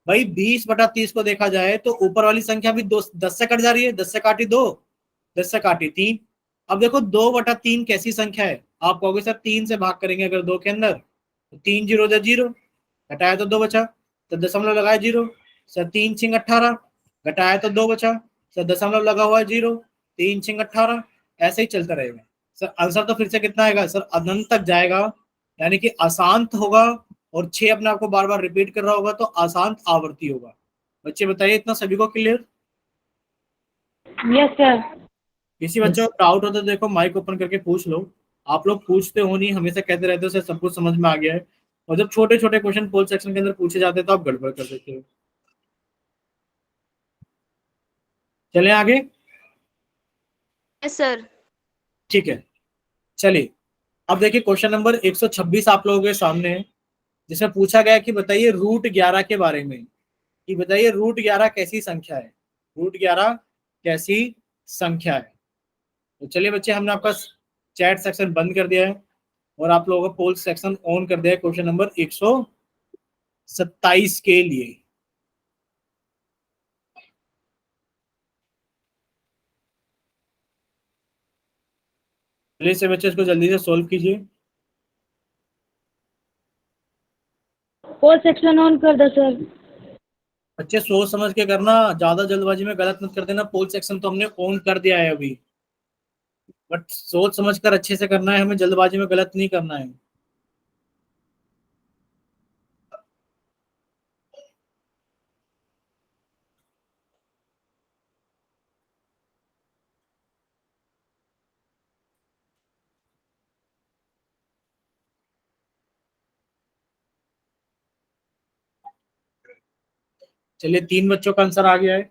भाई 20/30 को देखा जाए तो ऊपर वाली संख्या भी 10 से कट जा रही है, 10 से काटी 2, 10 से काटी 3। अब देखो 2/3 कैसी संख्या है, आप कहोगे सर 3 से भाग करेंगे अगर 2 के अंदर तो 3 0 0, घटाया तो 2 बचा, तो दशमलव लगाया 0, सर 3 छिंग 18, घटाया तो 2 बचा, सर दशमलव लगा हुआ है 0, 3 छिंग 18, ऐसे ही चलता रहेगा। सर आंसर तो फिर से कितना आएगा सर, अनंत तक जाएगा, यानी कि अशांत होगा और 6 अपने आप को बार बार रिपीट कर रहा होगा तो अशांत आवर्ती होगा। बच्चे बताइए इतना सभी को क्लियर? Yes sir. किसी बच्चों को डाउट हो तो देखो माइक ओपन करके पूछ लो। आप लोग पूछते हो नहीं, हमेशा कहते रहते हो सर सब कुछ समझ में आ गया है, और जब छोटे छोटे क्वेश्चन पोल सेक्शन के अंदर पूछे जाते हैं तो आप गड़बड़ कर देते हो। चलें आगे। Yes sir. ठीक है, चलिए अब देखिए क्वेश्चन नंबर 126 आप लोगों के सामने है, जिसमें पूछा गया कि बताइए √11 के बारे में, कि बताइए √11 कैसी संख्या है, √11 कैसी संख्या है। तो चलिए बच्चे हमने आपका चैट सेक्शन बंद कर दिया है और आप लोगों का पोल सेक्शन ऑन कर दिया है क्वेश्चन नंबर 127 के लिए। चलिए से बच्चे इसको जल्दी से सोल्व कीजिए। पोल सेक्शन ऑन कर दो सर। बच्चे सोच समझ के करना, ज्यादा जल्दबाजी में गलत मत कर देना। पोल सेक्शन तो हमने ऑन कर दिया है अभी, बट सोच समझ कर अच्छे से करना है, हमें जल्दबाजी में गलत नहीं करना है। चलिए 3 बच्चों का आंसर आ गया है।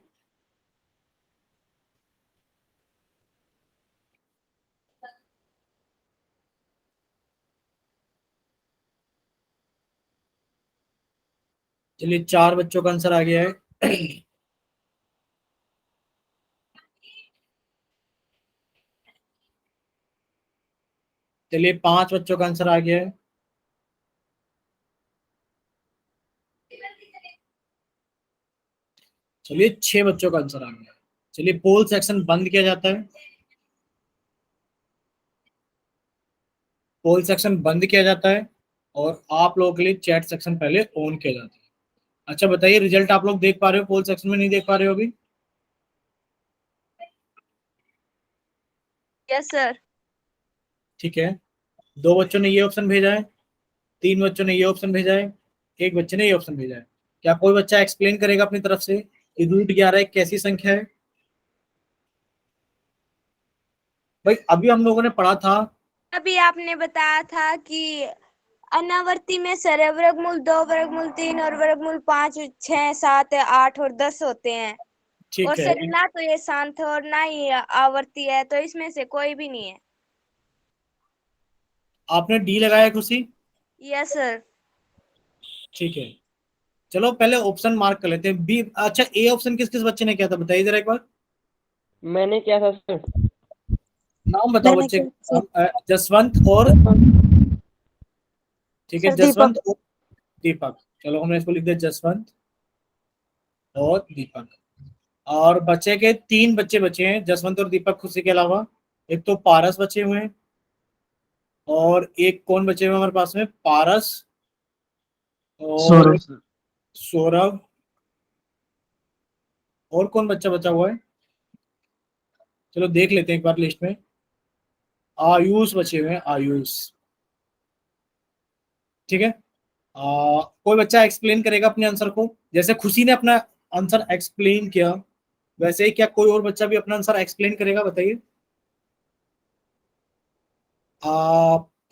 चलिए 4 बच्चों का आंसर आ गया है। चलिए 5 बच्चों का आंसर आ गया है। चलिए 6 बच्चों का आंसर आ गया है। चलिए पोल सेक्शन बंद किया जाता है, पोल सेक्शन बंद किया जाता है और आप लोगों के लिए चैट सेक्शन पहले ऑन किया जाता है। अच्छा बताइए रिजल्ट आप लोग देख पा रहे हो, पोल सेक्शन में नहीं देख पा रहे हो अभी? Yes sir. ठीक है, 2 बच्चों ने ये ऑप्शन भेजा है, 3 बच्चों ने ये ऑप्शन भेजा है, एक बच्चे ने ये ऑप्शन भेजा है। क्या कोई बच्चा एक्सप्लेन करेगा अपनी तरफ से कि √11 एक कैसी संख्या है? भाई अभी हम लोगों ने पढ़ा था, अभी आपने बताया था कि अनावर्ती में सर वर्गमूल 2, वर्गमूल 3 और वर्गमूल 5, 6, 7, 8 और 10 होते हैं। और ठीक है, सर ना तो ये शांत है और ना ही आवर्ती है, तो इसमें से कोई भी नहीं है। आपने डी लगाया खुशी? Yes sir. ठीक है, चलो पहले ऑप्शन मार्क कर लेते हैं। बी, अच्छा ए ऑप्शन किस किस बच्चे ने किया था बताइए जरा एक बार, मैंने क्या था सर? नाम बताओ मैंने बच्चे। किया सर। जसवंत और, ठीक है सर दीपक। जसवंत और दीपक। चलो हमने इसको लिख दिया जसवंत और दीपक। और बच्चे के 3 बच्चे बचे हैं जसवंत और दीपक खुशी के अलावा। एक तो पारस बचे हुए हैं और एक कौन बचे हुए हैं हमारे पास में, पारस और सौरभ। सौरभ, और कौन बच्चा बचा हुआ है, चलो देख लेते हैं एक बार लिस्ट में। आयुष बचे हुए हैं, आयुष। ठीक है, कोई बच्चा एक्सप्लेन करेगा अपने आंसर को, जैसे खुशी ने अपना आंसर एक्सप्लेन किया वैसे ही क्या कोई और बच्चा भी अपना आंसर एक्सप्लेन करेगा बताइए।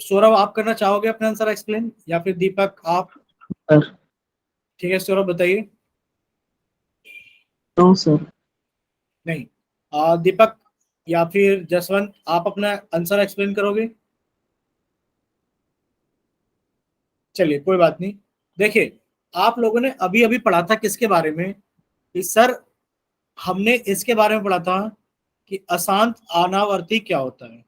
सौरभ आप करना चाहोगे अपना आंसर एक्सप्लेन या फिर दीपक आप? सर ठीक है सौरभ बताइए। No sir. नहीं। दीपक या फिर जसवंत, आप अपना आंसर एक्सप्लेन करोगे? चलिए कोई बात नहीं। देखिए, आप लोगों ने अभी अभी पढ़ा था किसके बारे में कि सर, हमने इसके बारे में पढ़ा था कि अशांत अनावर्ती क्या होता है।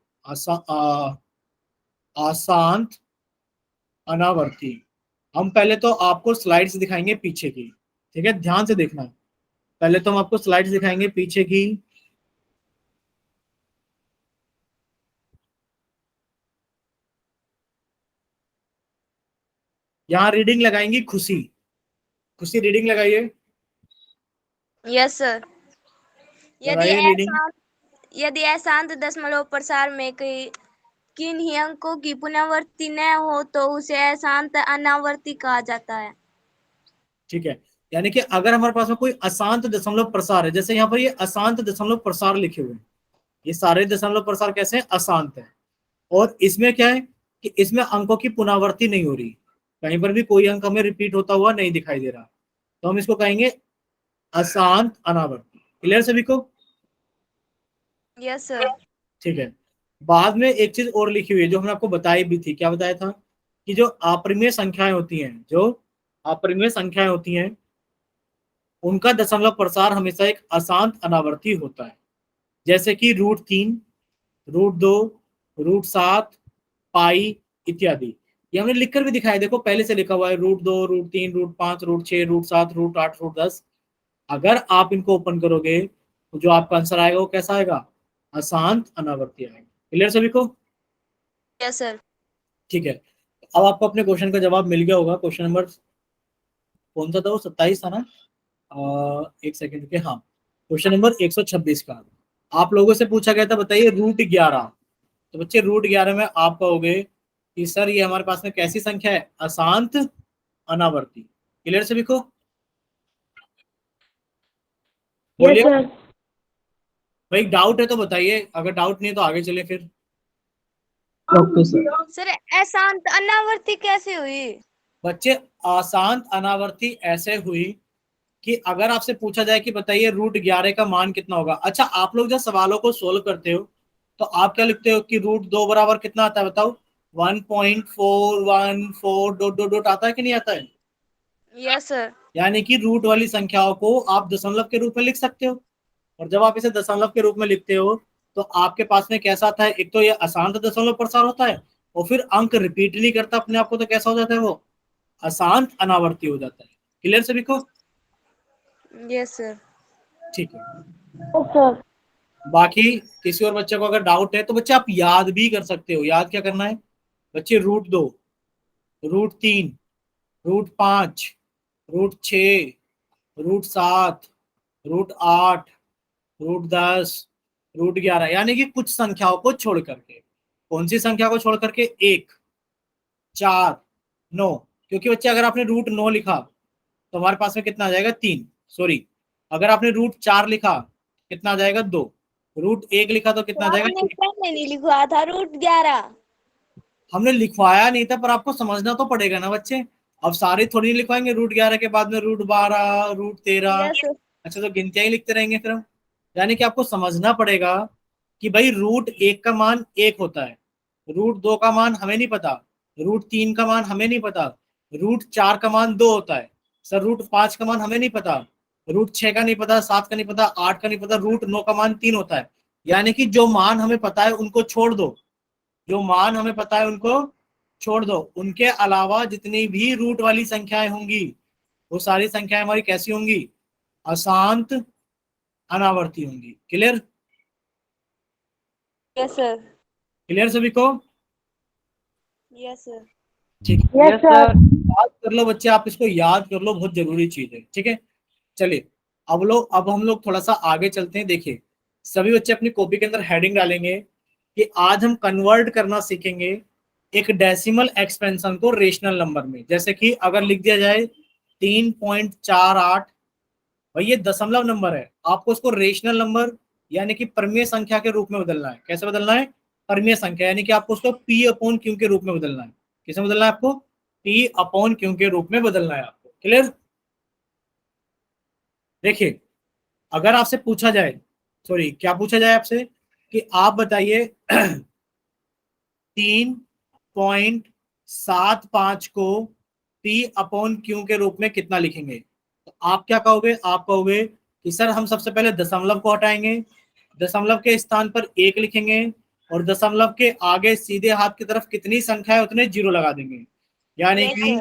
अशांत अनावर्ती। हम पहले तो आपको स्लाइड्स दिखाएंगे पीछे की, ठीक है, ध्यान से देखना। पहले तो हम आपको स्लाइड्स दिखाएंगे पीछे की। यहाँ रीडिंग लगाएंगी खुशी। खुशी रीडिंग लगाइए। Yes sir. यदि लगाइए रीडिंग। अशांत यदि अशांत दशमलव प्रसार में किन ही अंकों की पुनरावृत्ति न हो तो उसे अशांत अनावर्ती कहा जाता है। ठीक है, यानी कि अगर हमारे पास में कोई अशांत दशमलव प्रसार है, जैसे यहाँ पर ये अशांत दशमलव प्रसार लिखे हुए हैं, ये सारे दशमलव प्रसार कैसे हैं? अशांत है। और इसमें क्या है कि इसमें अंकों की पुनरावृत्ति नहीं हो रही, कहीं पर भी कोई अंक हमें रिपीट होता हुआ नहीं दिखाई दे रहा, तो हम इसको कहेंगे अशांत अनावर्ती। क्लियर सभी को? Yes sir. ठीक है। बाद में एक चीज और लिखी हुई है जो हमने आपको बताई भी थी। क्या बताया था? कि जो अपरिमेय संख्याएं होती हैं, जो अपरिमेय संख्याएं होती हैं, उनका दशमलव प्रसार हमेशा एक अशांत अनावर्ती होता है। जैसे कि √3, √2, √7, पाई इत्यादि। ये हमने लिखकर भी दिखाया, देखो पहले से लिखा हुआ है √2, √3, √5, √6, √7, √8, √10। अगर आप इनको ओपन करोगे तो जो आपका आंसर आएगा वो कैसा आएगा? अशांत अनावर्ती आएगा। क्लियर सभी को? Yes sir. ठीक है, अब आपको अपने क्वेश्चन का जवाब मिल गया होगा। क्वेश्चन नंबर कौन सा था वो? 27 था ना? एक सेकंड के, हाँ, क्वेश्चन नंबर 126 का आप लोगों से पूछा गया था, बताइए √11। तो बच्चे √11 में आप कहोगे कि सर ये हमारे पास में कैसी संख्या है? अशांत अनावर्ती। क्लियर सभी को? यस बोलिए सर। भाई, डाउट है तो बताइए, अगर डाउट नहीं है तो आगे चले फिर। Okay sir. सर अशांत अनावर्ती कैसे हुई? बच्चे, अशांत अनावर्ती ऐसे हुई कि अगर आपसे पूछा जाए कि बताइए √11 का मान कितना होगा। अच्छा, आप लोग जब सवालों को सोल्व करते हो तो आप क्या लिखते हो कि √2 बराबर कितना आता है? बताओ। 1.414 डॉट डॉट डॉट आता है कि नहीं आता है? Yes sir. यानी कि रूट वाली संख्याओं को आप दशमलव के रूप में लिख सकते हो। और जब आप इसे दशमलव के रूप में लिखते हो तो आपके पास में कैसा आता है? एक तो ये अशांत दशमलव प्रसार होता है, और फिर अंक रिपीट नहीं करता अपने आप को, तो कैसा हो जाता है? वो अशांत अनावर्ती हो जाता है। क्लियर सभी को? Yes sir. ठीक है। Yes sir. बाकी किसी और बच्चे को अगर डाउट है तो बच्चे आप याद भी कर सकते हो। याद क्या करना है बच्चे? √2, √3, √5, √6, √7, √8, √10, √11, यानी कि कुछ संख्याओं को छोड़ करके। कौन सी संख्या को छोड़ करके? 1, 4, 9। क्योंकि बच्चे अगर आपने √9 लिखा तो हमारे पास में कितना आ जाएगा? 3। सॉरी, अगर आपने √4 लिखा कितना आ जाएगा? 2। √1 लिखा तो कितना आ जाएगा? आपने पहले नहीं लिखवा था √11? हमने लिखवाया नहीं था, पर आपको समझना तो पड़ेगा ना बच्चे। अब सारे थोड़ी नहीं लिखवाएंगे, √11 के बाद में √12, √13। Yes sir. अच्छा, तो गिनतियां ही लिखते रहेंगे फिर हम। यानी कि आपको समझना पड़ेगा कि भाई √1 का मान 1 होता है, √2 का मान हमें नहीं पता, √3 का मान हमें नहीं पता, √4 का मान 2 होता है, सर √5 का मान हमें नहीं पता, √6 का नहीं पता, 7 का नहीं पता, 8 का नहीं पता, √9 का मान 3 होता है। यानी कि जो मान हमें पता है उनको छोड़ दो, जो मान हमें पता है उनको छोड़ दो। उनके अलावा जितनी भी रूट वाली संख्याएं होंगी वो सारी संख्याएं हमारी कैसी होंगी? अशांत अनावर्ती होंगी। क्लियर? Yes sir. क्लियर सभी को? Yes sir. ठीक है, यस सर। याद कर लो बच्चे, आप इसको याद कर लो, बहुत जरूरी चीज है। ठीक है, चलिए अब हम लोग थोड़ा सा आगे चलते हैं। देखिए, सभी बच्चे अपनी कॉपी के अंदर हेडिंग डालेंगे कि आज हम कन्वर्ट करना सीखेंगे एक डेसिमल एक्सपेंशन को रेशनल नंबर में। जैसे कि अगर लिख दिया जाए 3.48, भाई ये दशमलव नंबर है, आपको उसको रेशनल नंबर यानी कि परमीय संख्या के रूप में बदलना है। कैसे बदलना है? परमीय संख्या, यानी कि आपको उसको P/Q के रूप में बदलना है। किसे बदलना है आपको? P/Q के रूप में बदलना है आपको। क्लियर? देखिए, अगर आपसे पूछा जाए, सॉरी क्या पूछा जाए आपसे, कि आप बताइए 3.75 को पी अपॉन क्यू के रूप में कितना लिखेंगे? तो आप क्या कहोगे? आप कहोगे कि सर हम सबसे पहले दशमलव को हटाएंगे, दशमलव के स्थान पर एक लिखेंगे, और दशमलव के आगे सीधे हाथ की तरफ कितनी संख्या है उतने जीरो लगा देंगे। यानी Yes, कि sir.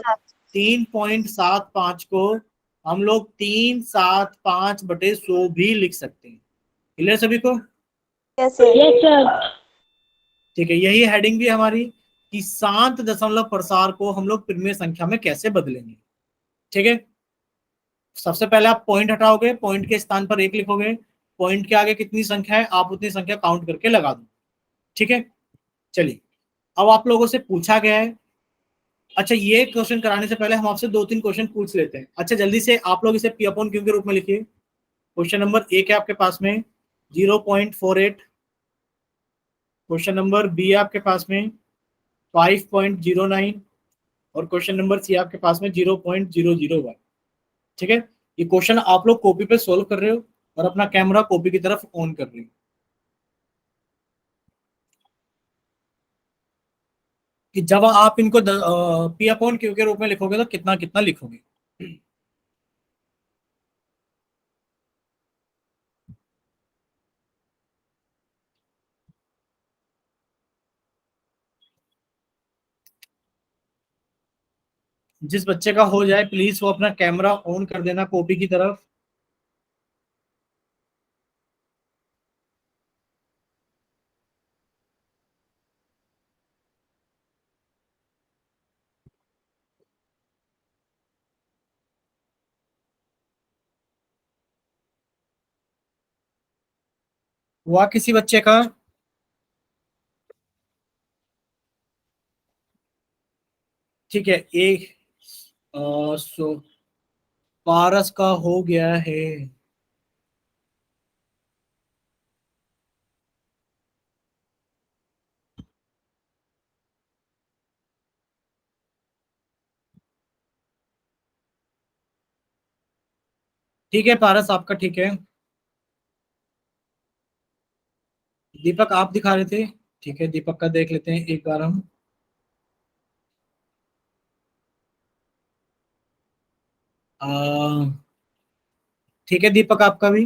3.75 को हम लोग 375/100 भी लिख सकते हैं। क्लियर सभी को? Yes, sir. Yes sir. ठीक है, यही हेडिंग भी हमारी, कि शांत दशमलव प्रसार को हम लोग परिमेय संख्या में कैसे बदलेंगे। ठीक है, सबसे पहले आप पॉइंट हटाओगे, पॉइंट के स्थान पर एक लिखोगे, पॉइंट के आगे कितनी संख्या है आप उतनी संख्या काउंट करके लगा दो। ठीक है, चलिए अब आप लोगों से पूछा गया है। अच्छा, ये क्वेश्चन कराने से पहले हम आपसे 2-3 क्वेश्चन पूछ लेते हैं। अच्छा, जल्दी से आप लोग इसे पी अपॉन क्यू के रूप में लिखिए। क्वेश्चन नंबर एक है आपके पास में 0.48, क्वेश्चन नंबर बी है आपके पास में 5.09, और क्वेश्चन नंबर सी आपके पास में 0.001। ठीक है, ये क्वेश्चन आप लोग कॉपी पे सोल्व कर रहे हो और अपना कैमरा कॉपी की तरफ ऑन कर रहे हो, कि जब आप इनको पी अपॉन क्यू के रूप में लिखोगे तो कितना कितना लिखोगे। जिस बच्चे का हो जाए प्लीज वो अपना कैमरा ऑन कर देना कॉपी की तरफ। हुआ किसी बच्चे का? ठीक है, एक सो पारस का हो गया है। ठीक है पारस, आपका ठीक है। दीपक आप दिखा रहे थे, ठीक है दीपक का देख लेते हैं एक बार हम। आ, ठीक है दीपक आपका भी।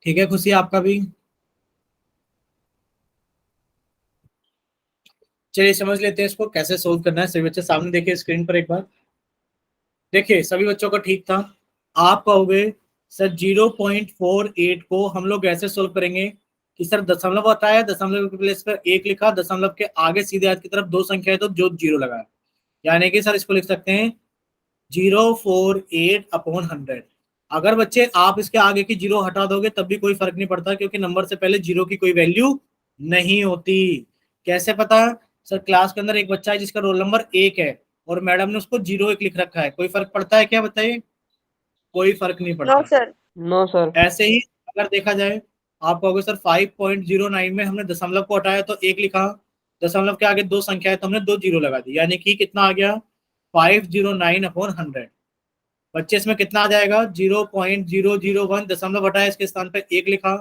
ठीक है खुशी आपका भी। चलिए समझ लेते हैं इसको कैसे सोल्व करना है। सभी बच्चे सामने देखिए स्क्रीन पर एक बार। देखिए सभी बच्चों का ठीक था। आप कहोगे सर 0.48 को हम लोग ऐसे सोल्व करेंगे कि सर दशमलव हटाया, दशमलव के प्लेस पर एक लिखा, दशमलव के आगे सीधे हाथ की तरफ दो संख्या है तो जो जीरो लगाया। यानी कि सर इसको लिख सकते हैं 0.48/100। अगर बच्चे आप इसके आगे की जीरो हटा दोगे तब भी कोई फर्क नहीं पड़ता, क्योंकि नंबर से पहले जीरो की कोई वैल्यू नहीं होती। कैसे पता? सर क्लास के अंदर एक बच्चा है जिसका रोल नंबर 1 है और मैडम ने उसको 0 1 लिख रखा है, कोई फर्क पड़ता है क्या बताइए? कोई फर्क नहीं No, पड़ता। sir. No sir. ऐसे ही अगर देखा जाए, आप कहोगे सर 5.09 में हमने दशमलव को हटाया तो एक लिखा, दशमलव के आगे दो संख्या है तो हमने दो जीरो लगा दी, यानी कि कितना आ गया 509/100। बच्चे इसमें कितना आ जाएगा 0.001, दशमलव हटाया इसके स्थान पर एक लिखा,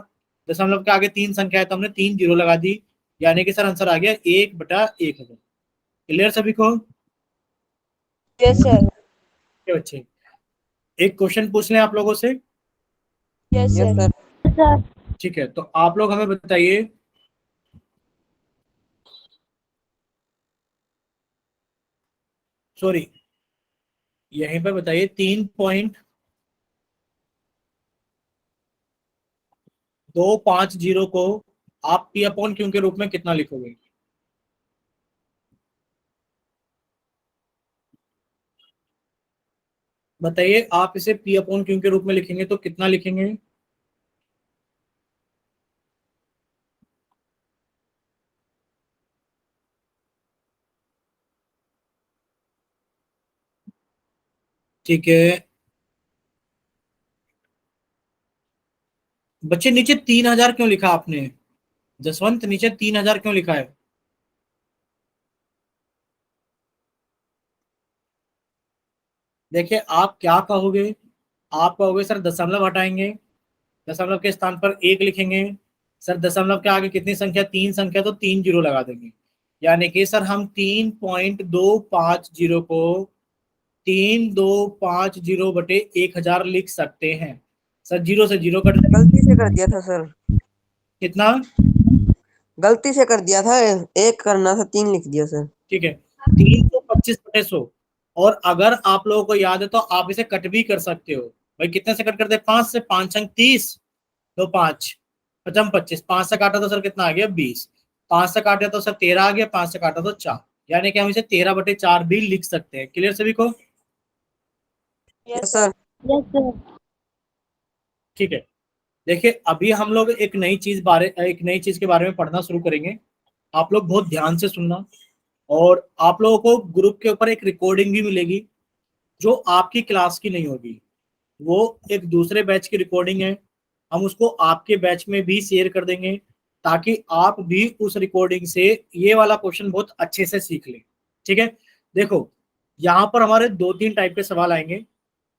दशमलव के आगे तीन संख्या है तो हमने तीन जीरो लगा दी, यानी कि सर आंसर आ गया 1/1000। क्लियर सभी को? Yes, sir. ये बच्चे एक क्वेश्चन पूछ लें आप लोगों से। Yes, yes sir. Sir. Sir. ठीक है, तो आप लोग हमें बताइए सॉरी यहीं पर बताइए 3.250 को आप पी अपॉन क्यू के रूप में कितना लिखोगे? बताइए, आप इसे पी अपॉन क्यू के रूप में लिखेंगे तो कितना लिखेंगे? ठीक है बच्चे, नीचे 3000 क्यों लिखा आपने? जसवंत नीचे 3000 क्यों लिखा है? देखिए आप क्या कहोगे, आप कहोगे सर दशमलव हटाएंगे, दशमलव के स्थान पर 1 लिखेंगे। सर दशमलव के आगे कितनी संख्या, 3 संख्या, तो 3 जीरो लगा देंगे। यानी कि सर हम 3.250 को 3250 बटे 1000 लिख सकते हैं। सर जीरो से जीरो कट जाएगा। गलती से कर दिया था सर, कितना? गलती से कर दिया था, 1 करना था 3 लिख दिया सर। ठीक है, 325/100। और अगर आप लोगों को याद है तो आप इसे कट भी कर सकते हो। भाई कितने से कट करते हैं, 5 से, 5 अंक 30, तो 5 पचम 25, 5 से काटा तो सर कितना आ गया 20, 5 से काटे तो सर 13 आ गया, 5 से काटा तो 4। यानी कि हम इसे 13/4 भी लिख सकते हैं। क्लियर सभी को? Yes sir. Yes sir. ठीक है, देखिए अभी हम लोग एक नई चीज के बारे में पढ़ना शुरू करेंगे। आप लोग बहुत ध्यान से सुनना, और आप लोगों को ग्रुप के ऊपर एक रिकॉर्डिंग भी मिलेगी जो आपकी क्लास की नहीं होगी, वो एक दूसरे बैच की रिकॉर्डिंग है। हम उसको आपके बैच में भी शेयर कर देंगे ताकि आप भी उस रिकॉर्डिंग से ये वाला क्वेश्चन बहुत अच्छे से सीख लें। ठीक है, देखो यहाँ पर हमारे 2-3 टाइप के सवाल आएंगे।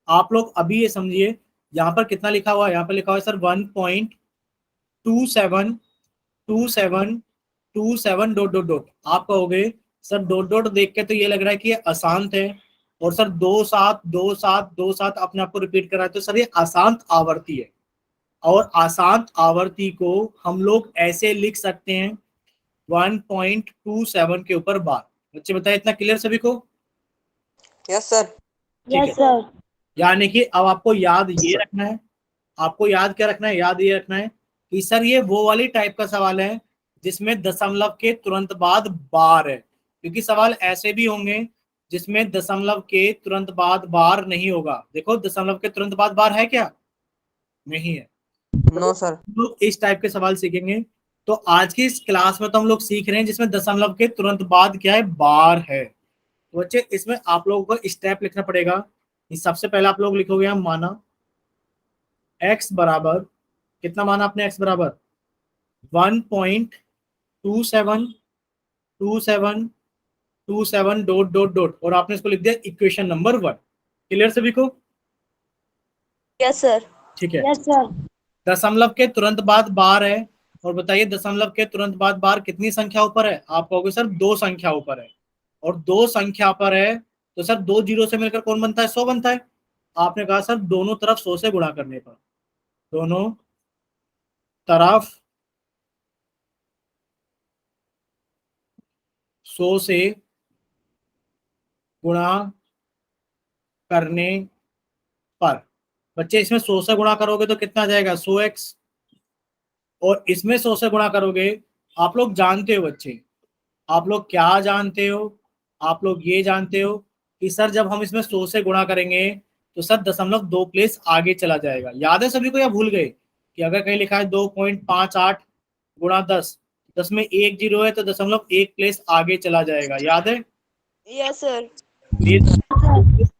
आप लोग अभी ये समझिए, यहाँ पर कितना लिखा हुआ है, यहाँ पर लिखा हुआ है सर 1.272727 डॉट डॉट डॉट। आप कहोगे सर डॉट डॉट देख के तो ये लग रहा है कि ये अशांत है, और सर 2 7 2 7 2 7 अपने आप को रिपीट कर रहा है, तो सर ये अशांत आवर्ती है। और अशांत आवर्ती को हम लोग ऐसे लिख सकते हैं 1.27 के ऊपर बार। बच्चे बताए, इतना क्लियर सभी को? Yes sir. ठीक है, यस सर। यानी कि अब आपको याद ये रखना है, आपको याद क्या रखना है, याद ये रखना है कि सर ये वो वाली टाइप का सवाल है जिसमें दशमलव के तुरंत बाद बार है। क्योंकि सवाल ऐसे भी होंगे जिसमें दशमलव के तुरंत बाद बार नहीं होगा। देखो दशमलव के तुरंत बाद बार है क्या? नहीं है। No sir. हम लोग इस टाइप के सवाल सीखेंगे। तो आज की इस क्लास में तो हम लोग सीख रहे हैं जिसमें दशमलव के तुरंत बाद क्या है, बार है। तो बच्चे इसमें आप लोगों को स्टेप लिखना पड़ेगा कि सबसे पहले आप लोग लिखोगे, हम माना x बराबर, कितना माना आपने x बराबर 1.272727 डॉट डॉट डॉट, और आपने इसको लिख दिया इक्वेशन नंबर 1। क्लियर सभी को? Yes sir. ठीक है, यस सर। दशमलव के तुरंत बाद बार है। और बताइए दशमलव के तुरंत बाद बार कितनी संख्या ऊपर है? आप कहोगे सर 2 संख्या ऊपर है, और 2 संख्या पर है तो सर 2 जीरो से मिलकर कौन बनता है, 100 बनता है। आपने कहा सर दोनों तरफ 100 से गुणा करने पर, दोनों तरफ 100 से गुणा करने पर। बच्चे इसमें 100 से गुणा करोगे तो कितना आ जाएगा, 100x। और इसमें 100 से गुणा करोगे, आप लोग जानते हो बच्चे, आप लोग क्या जानते हो, आप लोग ये जानते हो कि सर जब हम इसमें 100 से गुणा करेंगे तो सर दशमलव 2 प्लेस आगे चला जाएगा। याद है सभी को या भूल गए कि अगर कहीं लिखा है 2.58 गुणा 10, 10 में 1 जीरो है तो दशमलव 1 प्लेस आगे चला जाएगा। याद है? Yes sir. ये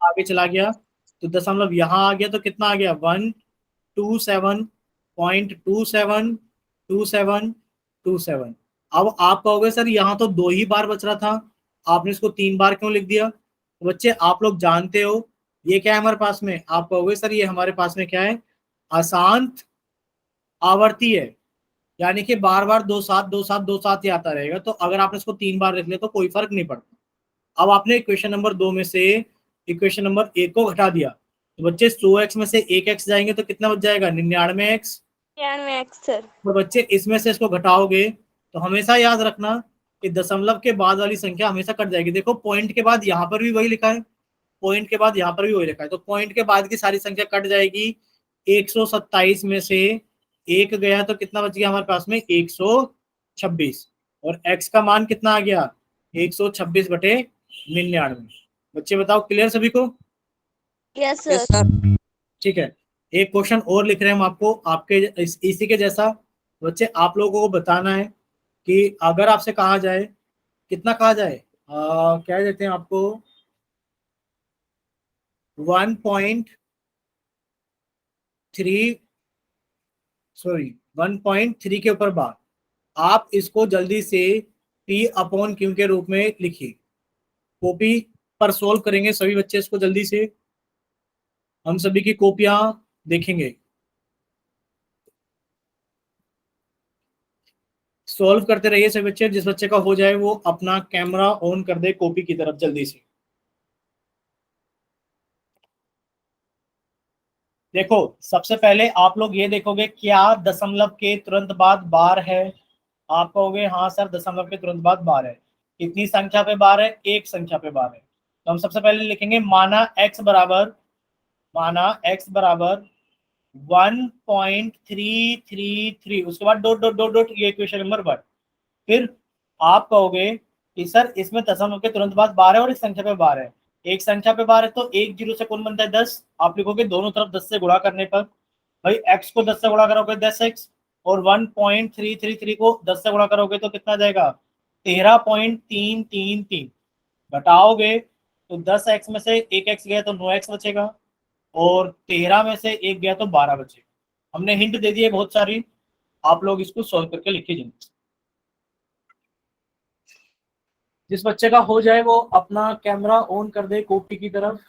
आगे चला गया तो दशमलव यहाँ आ गया तो कितना आ गया, 127.272727। अब आप कहोगे सर यहाँ तो 2 ही बार बच रहा था, आपने इसको 3 बार क्यों लिख दिया? तो बच्चे आप लोग जानते हो ये क्या है हमारे पास में, आप कहोगे सर ये हमारे पास में क्या है, अशांत आवर्ती है। यानी कि बार बार 2 7 2 7 2 7 ही आता रहेगा। तो अगर आपने इसको 3 बार लिख लिया तो कोई फर्क नहीं पड़ता। अब आपने इक्वेशन नंबर 2 में से इक्वेशन नंबर 1 को घटा दिया, तो बच्चे 100x में से 1x जाएंगे तो कितना बच जाएगा, 99x। 99x sir. और बच्चे इसमें से इसको घटाओगे तो हमेशा याद रखना कि दशमलव के बाद वाली संख्या हमेशा कट जाएगी। देखो पॉइंट के बाद यहाँ पर भी वही लिखा है, पॉइंट के बाद यहाँ पर भी वही लिखा है, तो पॉइंट के बाद की सारी संख्या कट जाएगी। 127 में से 1 गया तो कितना बच गया हमारे पास में, 126। और x का मान कितना आ गया, 126/99। बच्चे बताओ क्लियर सभी को? Yes yes sir. सर। ठीक है, एक क्वेश्चन और लिख रहे हैं हम आपको, आपके इसी के जैसा। बच्चे आप लोगों को बताना है कि अगर आपसे कहा जाए, कितना कहा जाए, क्या देते हैं आपको, 1.3 के ऊपर बार, आप इसको जल्दी से P/Q के रूप में लिखिए। कॉपी पर सोल्व करेंगे सभी बच्चे इसको जल्दी से। हम सभी की कॉपियां देखेंगे, सॉल्व करते रहिए सभी बच्चे। जिस बच्चे का हो जाए वो अपना कैमरा ऑन कर दे कॉपी की तरफ जल्दी से। देखो सबसे पहले आप लोग ये देखोगे क्या दशमलव के तुरंत बाद बार है। आप कहोगे हाँ सर दशमलव के तुरंत बाद बार है। कितनी संख्या पे बार है? एक संख्या पे बार है। तो हम सबसे पहले लिखेंगे माना x बराबर 1.333, उसके बाद डॉट डॉट डॉट डॉट, ये इक्वेशन नंबर 1। फिर आप कहोगे कि सर इसमें दशमलव के तुरंत बाद बार है और एक संख्या पे बार है। एक संख्या पे बार है तो एक जीरो से कौन बनता है? 10। आप लिखोगे दोनों तरफ 10 से गुणा करने पर, भाई x को 10 से गुणा करोगे 10x, और 1.333 को 10 से गुणा करोगे तो कितना जाएगा? 13.333। घटाओगे तो 10x में से एक x गया तो 9x बचेगा, और 13 में से एक गया तो 12 बचेगा। हमने हिंट दे दी है बहुत सारी, आप लोग इसको सॉल्व करके लिखिए जल्दी। जिस बच्चे का हो जाए वो अपना कैमरा ऑन कर दे कॉपी की तरफ।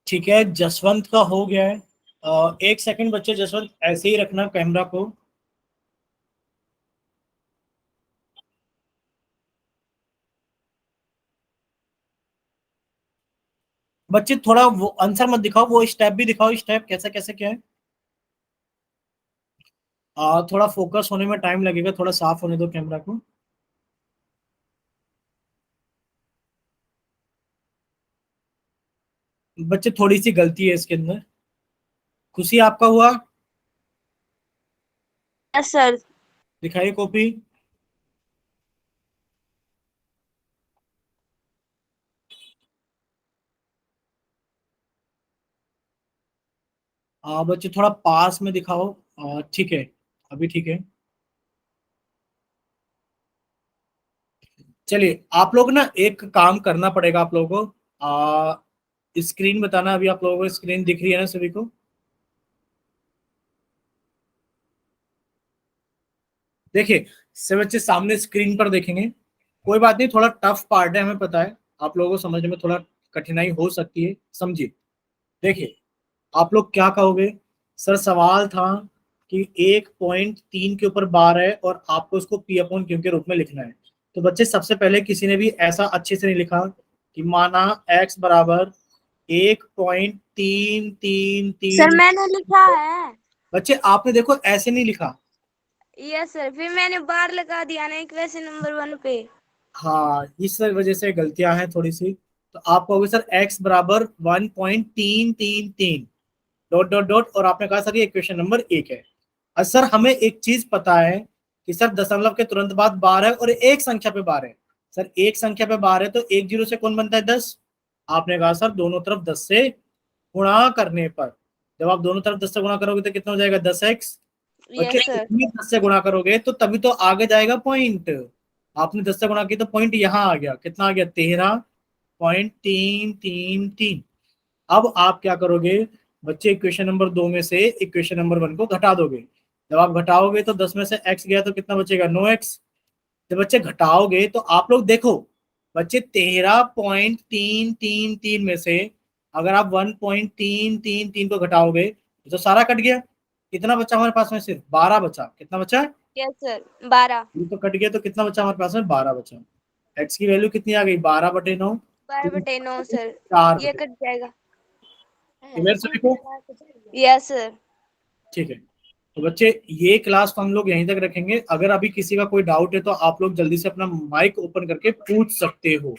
ठीक है, जसवंत का हो गया है। एक सेकंड बच्चे, जसवंत ऐसे ही रखना कैमरा को। बच्चे थोड़ा वो आंसर मत दिखाओ, वो स्टेप भी दिखाओ, स्टेप कैसे कैसे क्या है। थोड़ा फोकस होने में टाइम लगेगा, थोड़ा साफ होने दो कैमरा को। बच्चे थोड़ी सी गलती है इसके अंदर। खुशी आपका हुआ? Yes sir. दिखाइए कॉपी। बच्चे थोड़ा पास में दिखाओ। ठीक है, अभी ठीक है। चलिए आप लोग ना एक काम करना पड़ेगा आप लोगों को। स्क्रीन बताना, अभी आप लोगों को स्क्रीन दिख रही है ना सभी को? देखिए सब बच्चे सामने स्क्रीन पर देखेंगे। कोई बात नहीं, थोड़ा टफ पार्ट है, हमें पता है आप लोगों को समझने में थोड़ा कठिनाई हो सकती है, समझिए। देखिए आप लोग क्या कहोगे? सर सवाल था कि 1.3 के ऊपर बार है और आपको उसको पी अपॉन क्यू के रूप में लिखना है। तो बच्चे सबसे पहले किसी ने भी ऐसा अच्छे से नहीं लिखा कि माना x बराबर 1.333। सर मैंने लिखा है। बच्चे आपने देखो ऐसे नहीं लिखा। यस सर, फिर मैंने बार लगा दिया ना इक्वेशन नंबर 1 पे। हाँ इस वजह से गलतियां हैं थोड़ी सी। तो आप कहोगे सर x बराबर 1.333 डॉट डॉट डॉट, और आपने कहा सर ये इक्वेशन नंबर 1 है। और सर हमें एक चीज पता है कि सर दशमलव के तुरंत बाद बार है और एक संख्या पे बार है। सर एक संख्या पे बार है तो एक जीरो से कौन बनता है? 10। आपने कहा सर दोनों तरफ 10 से गुणा करने पर, जब आप दोनों तरफ 10 से गुणा करोगे तो कितना हो जाएगा? 10x। बच्चे यस सर। इसमें 10 से गुणा करोगे तो तभी तो आगे जाएगा पॉइंट। आपने 10 से गुणा की तो पॉइंट यहाँ आ गया, कितना आ गया? 13.333। अब आप क्या करोगे बच्चे? इक्वेशन नंबर 2 में से इक्वेशन नंबर 1 को घटा दोगे। जब आप घटाओगे तो 10 में से x गया तो कितना बचेगा? 9x। जब बच्चे घटाओगे तो आप लोग देखो बच्चे 13.333 में से अगर आप 1.333 को घटाओगे तो सारा कट गया। कितना बचा हमारे पास में? सिर्फ 12 बचा। कितना बचा? Yes sir, 12। ये तो कट गया तो कितना बचा हमारे पास में? 12 बचा। x की वैल्यू कितनी आ गई? 12/9। 12/9 सर। 4 ये कट जाएगा। क्लियर सभी को? Yes sir. ठीक है, तो बच्चे ये क्लास तो हम लोग यहीं तक रखेंगे। अगर अभी किसी का कोई डाउट है तो आप लोग जल्दी से अपना माइक ओपन करके पूछ सकते हो।